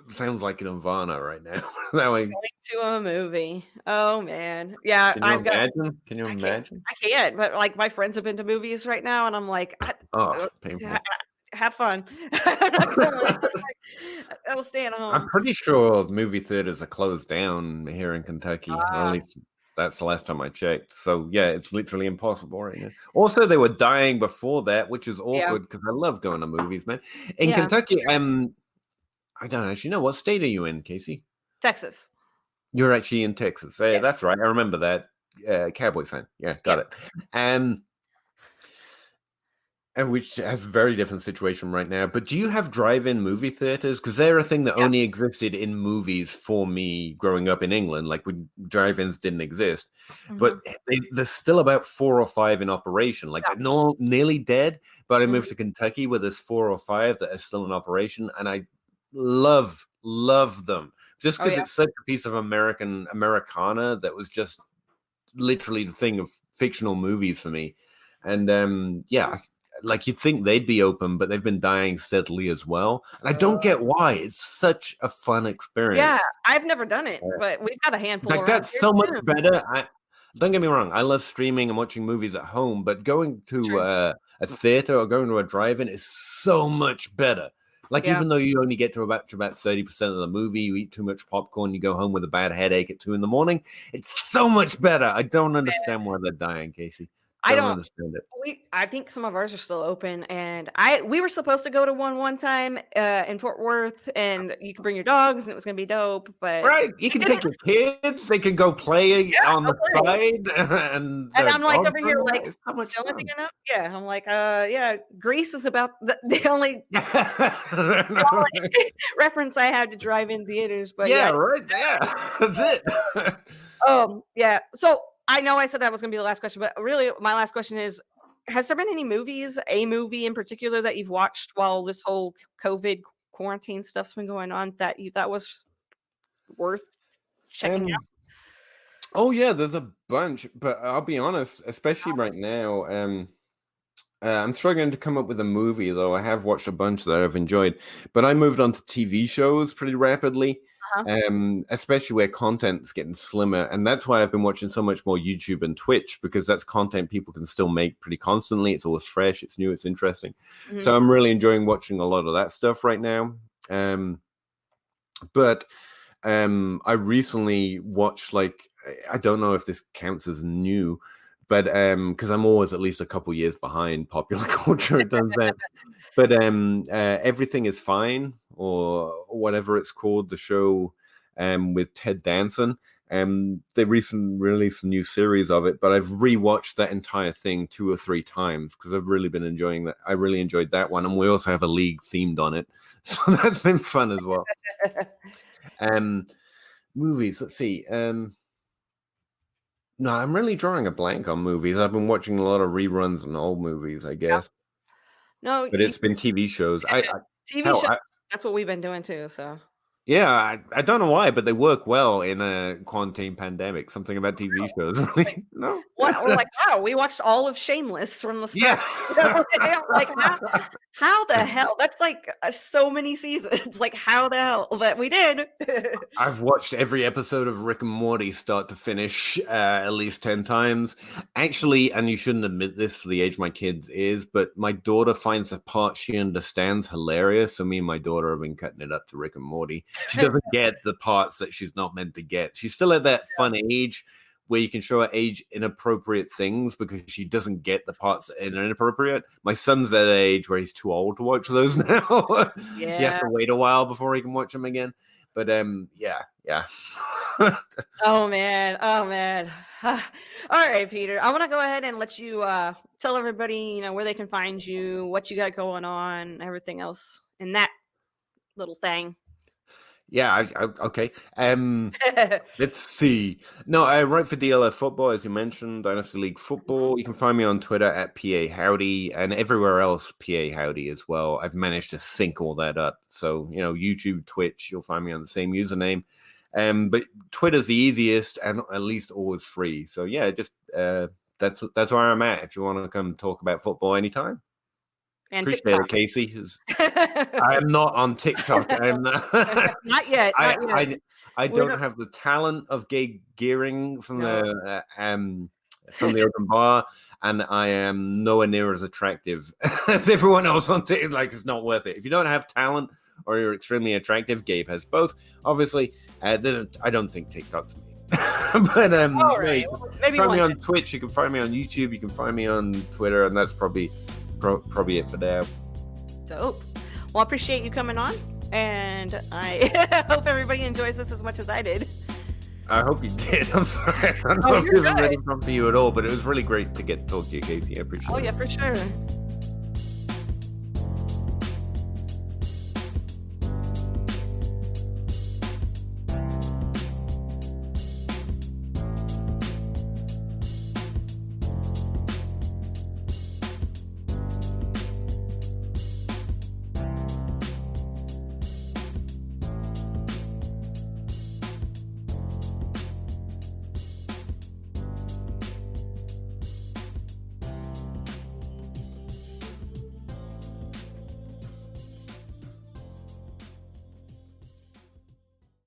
sounds like Nirvana right now. That way, Going to a movie. Oh man, yeah. can you imagine? Can you I can't. imagine? I can't. But like my friends have been to movies right now, and I'm like, Oh, painful. have fun. I'm not going. I will stay at home. I'm pretty sure movie theaters are closed down here in Kentucky, or at least that's the last time I checked. So yeah, it's literally impossible right now. Also, they were dying before that, which is awkward because I love going to movies, man. In Kentucky, I don't actually know. What state are you in, Casey? Texas. You're actually in Texas. Hey, Yes. that's right. I remember that. Cowboys fan. Yeah, got it. And which has a very different situation right now. But do you have drive-in movie theaters? Because they're a thing that only existed in movies for me growing up in England. Like when drive-ins didn't exist. But there's still about 4 or 5 in operation. Like they're nearly dead. But I moved to Kentucky where there's 4 or 5 that are still in operation. And I love them. Just because it's such a piece of Americana that was just literally the thing of fictional movies for me. And like you'd think they'd be open, but they've been dying steadily as well. And I don't get why. It's such a fun experience. Yeah, I've never done it, but we've got a handful. Like that's so much better. Don't get me wrong. I love streaming and watching movies at home, but going to a theater or going to a drive-in is so much better. Like even though you only get to about 30% of the movie, you eat too much popcorn, you go home with a bad headache at 2 a.m, it's so much better. I don't understand why they're dying, Casey. I don't understand it. I think some of ours are still open, and we were supposed to go to one time in Fort Worth, and you could bring your dogs, and it was gonna be dope. But you can take your kids; they can go play on the side, and I'm like over here, like it's so much fun. I'm like, Greece is about the only reference I had to drive-in theaters. But that's it. Yeah. So I know I said that was going to be the last question, but really my last question is, has there been any movies, a movie in particular that you've watched while this whole COVID quarantine stuff's been going on that you thought was worth checking out? Um, oh yeah, there's a bunch, but I'll be honest, especially right now, I'm struggling to come up with a movie, though. I have watched a bunch that I've enjoyed, but I moved on to TV shows pretty rapidly, especially where content's getting slimmer. And that's why I've been watching so much more YouTube and Twitch, because that's content people can still make pretty constantly. It's always fresh, it's new, it's interesting. So I'm really enjoying watching a lot of that stuff right now. But I recently watched, like, I don't know if this counts as new, but because I'm always at least a couple years behind popular culture, it does that. But Everything is Fine, or whatever it's called, the show with Ted Danson. They recently released a new series of it, but I've rewatched that entire thing 2 or 3 times because I've really been enjoying that. I really enjoyed that one, and we also have a league themed on it, so that's been fun as well. Movies, let's see. No, I'm really drawing a blank on movies. I've been watching a lot of reruns and old movies, I guess. No, But it's been TV shows. TV shows. That's what we've been doing too. So yeah, I don't know why, but they work well in a quarantine pandemic. Something about TV shows, really. No, what we're like, wow, we watched all of Shameless from the start. yeah. Like how the hell? That's like so many seasons. Like how the hell? But we did. I've watched every episode of Rick and Morty start to finish at least 10 times. Actually, and you shouldn't admit this for the age my kids is, but my daughter finds the part she understands hilarious. So me and my daughter have been cutting it up to Rick and Morty. She doesn't get the parts that she's not meant to get. She's still at that fun age where you can show her age inappropriate things because she doesn't get the parts that are inappropriate. My son's at an age where he's too old to watch those now. He has to wait a while before he can watch them again. But yeah. Oh man. All right, Peter. I want to go ahead and let you tell everybody, where they can find you, what you got going on, everything else in that little thing. Yeah, okay. Let's see. No, I write for DLF Football, as you mentioned, Dynasty League Football. You can find me on Twitter at PA Howdy, and everywhere else PA Howdy as well. I've managed to sync all that up. So, YouTube, Twitch, you'll find me on the same username. But Twitter's the easiest and at least always free. So yeah, just that's where I'm at. If you want to come talk about football anytime. And appreciate TikTok. It, Casey. I am not on TikTok. I'm not yet. I don't have the talent of Gay Gearing from the open bar, and I am nowhere near as attractive as everyone else on TikTok. Like, it's not worth it. If you don't have talent or you're extremely attractive, Gabe has both. Obviously, then I don't think TikTok's me. But right. Maybe find me on Twitch. You can find me on YouTube. You can find me on Twitter, and that's probably it for now. Dope. Well, I appreciate you coming on, and I hope everybody enjoys this as much as I did. I hope you did. I'm sorry. I don't know if this was any fun for you at all, but it was really great to get to talk to you, Casey. I appreciate it. Oh, yeah, for sure.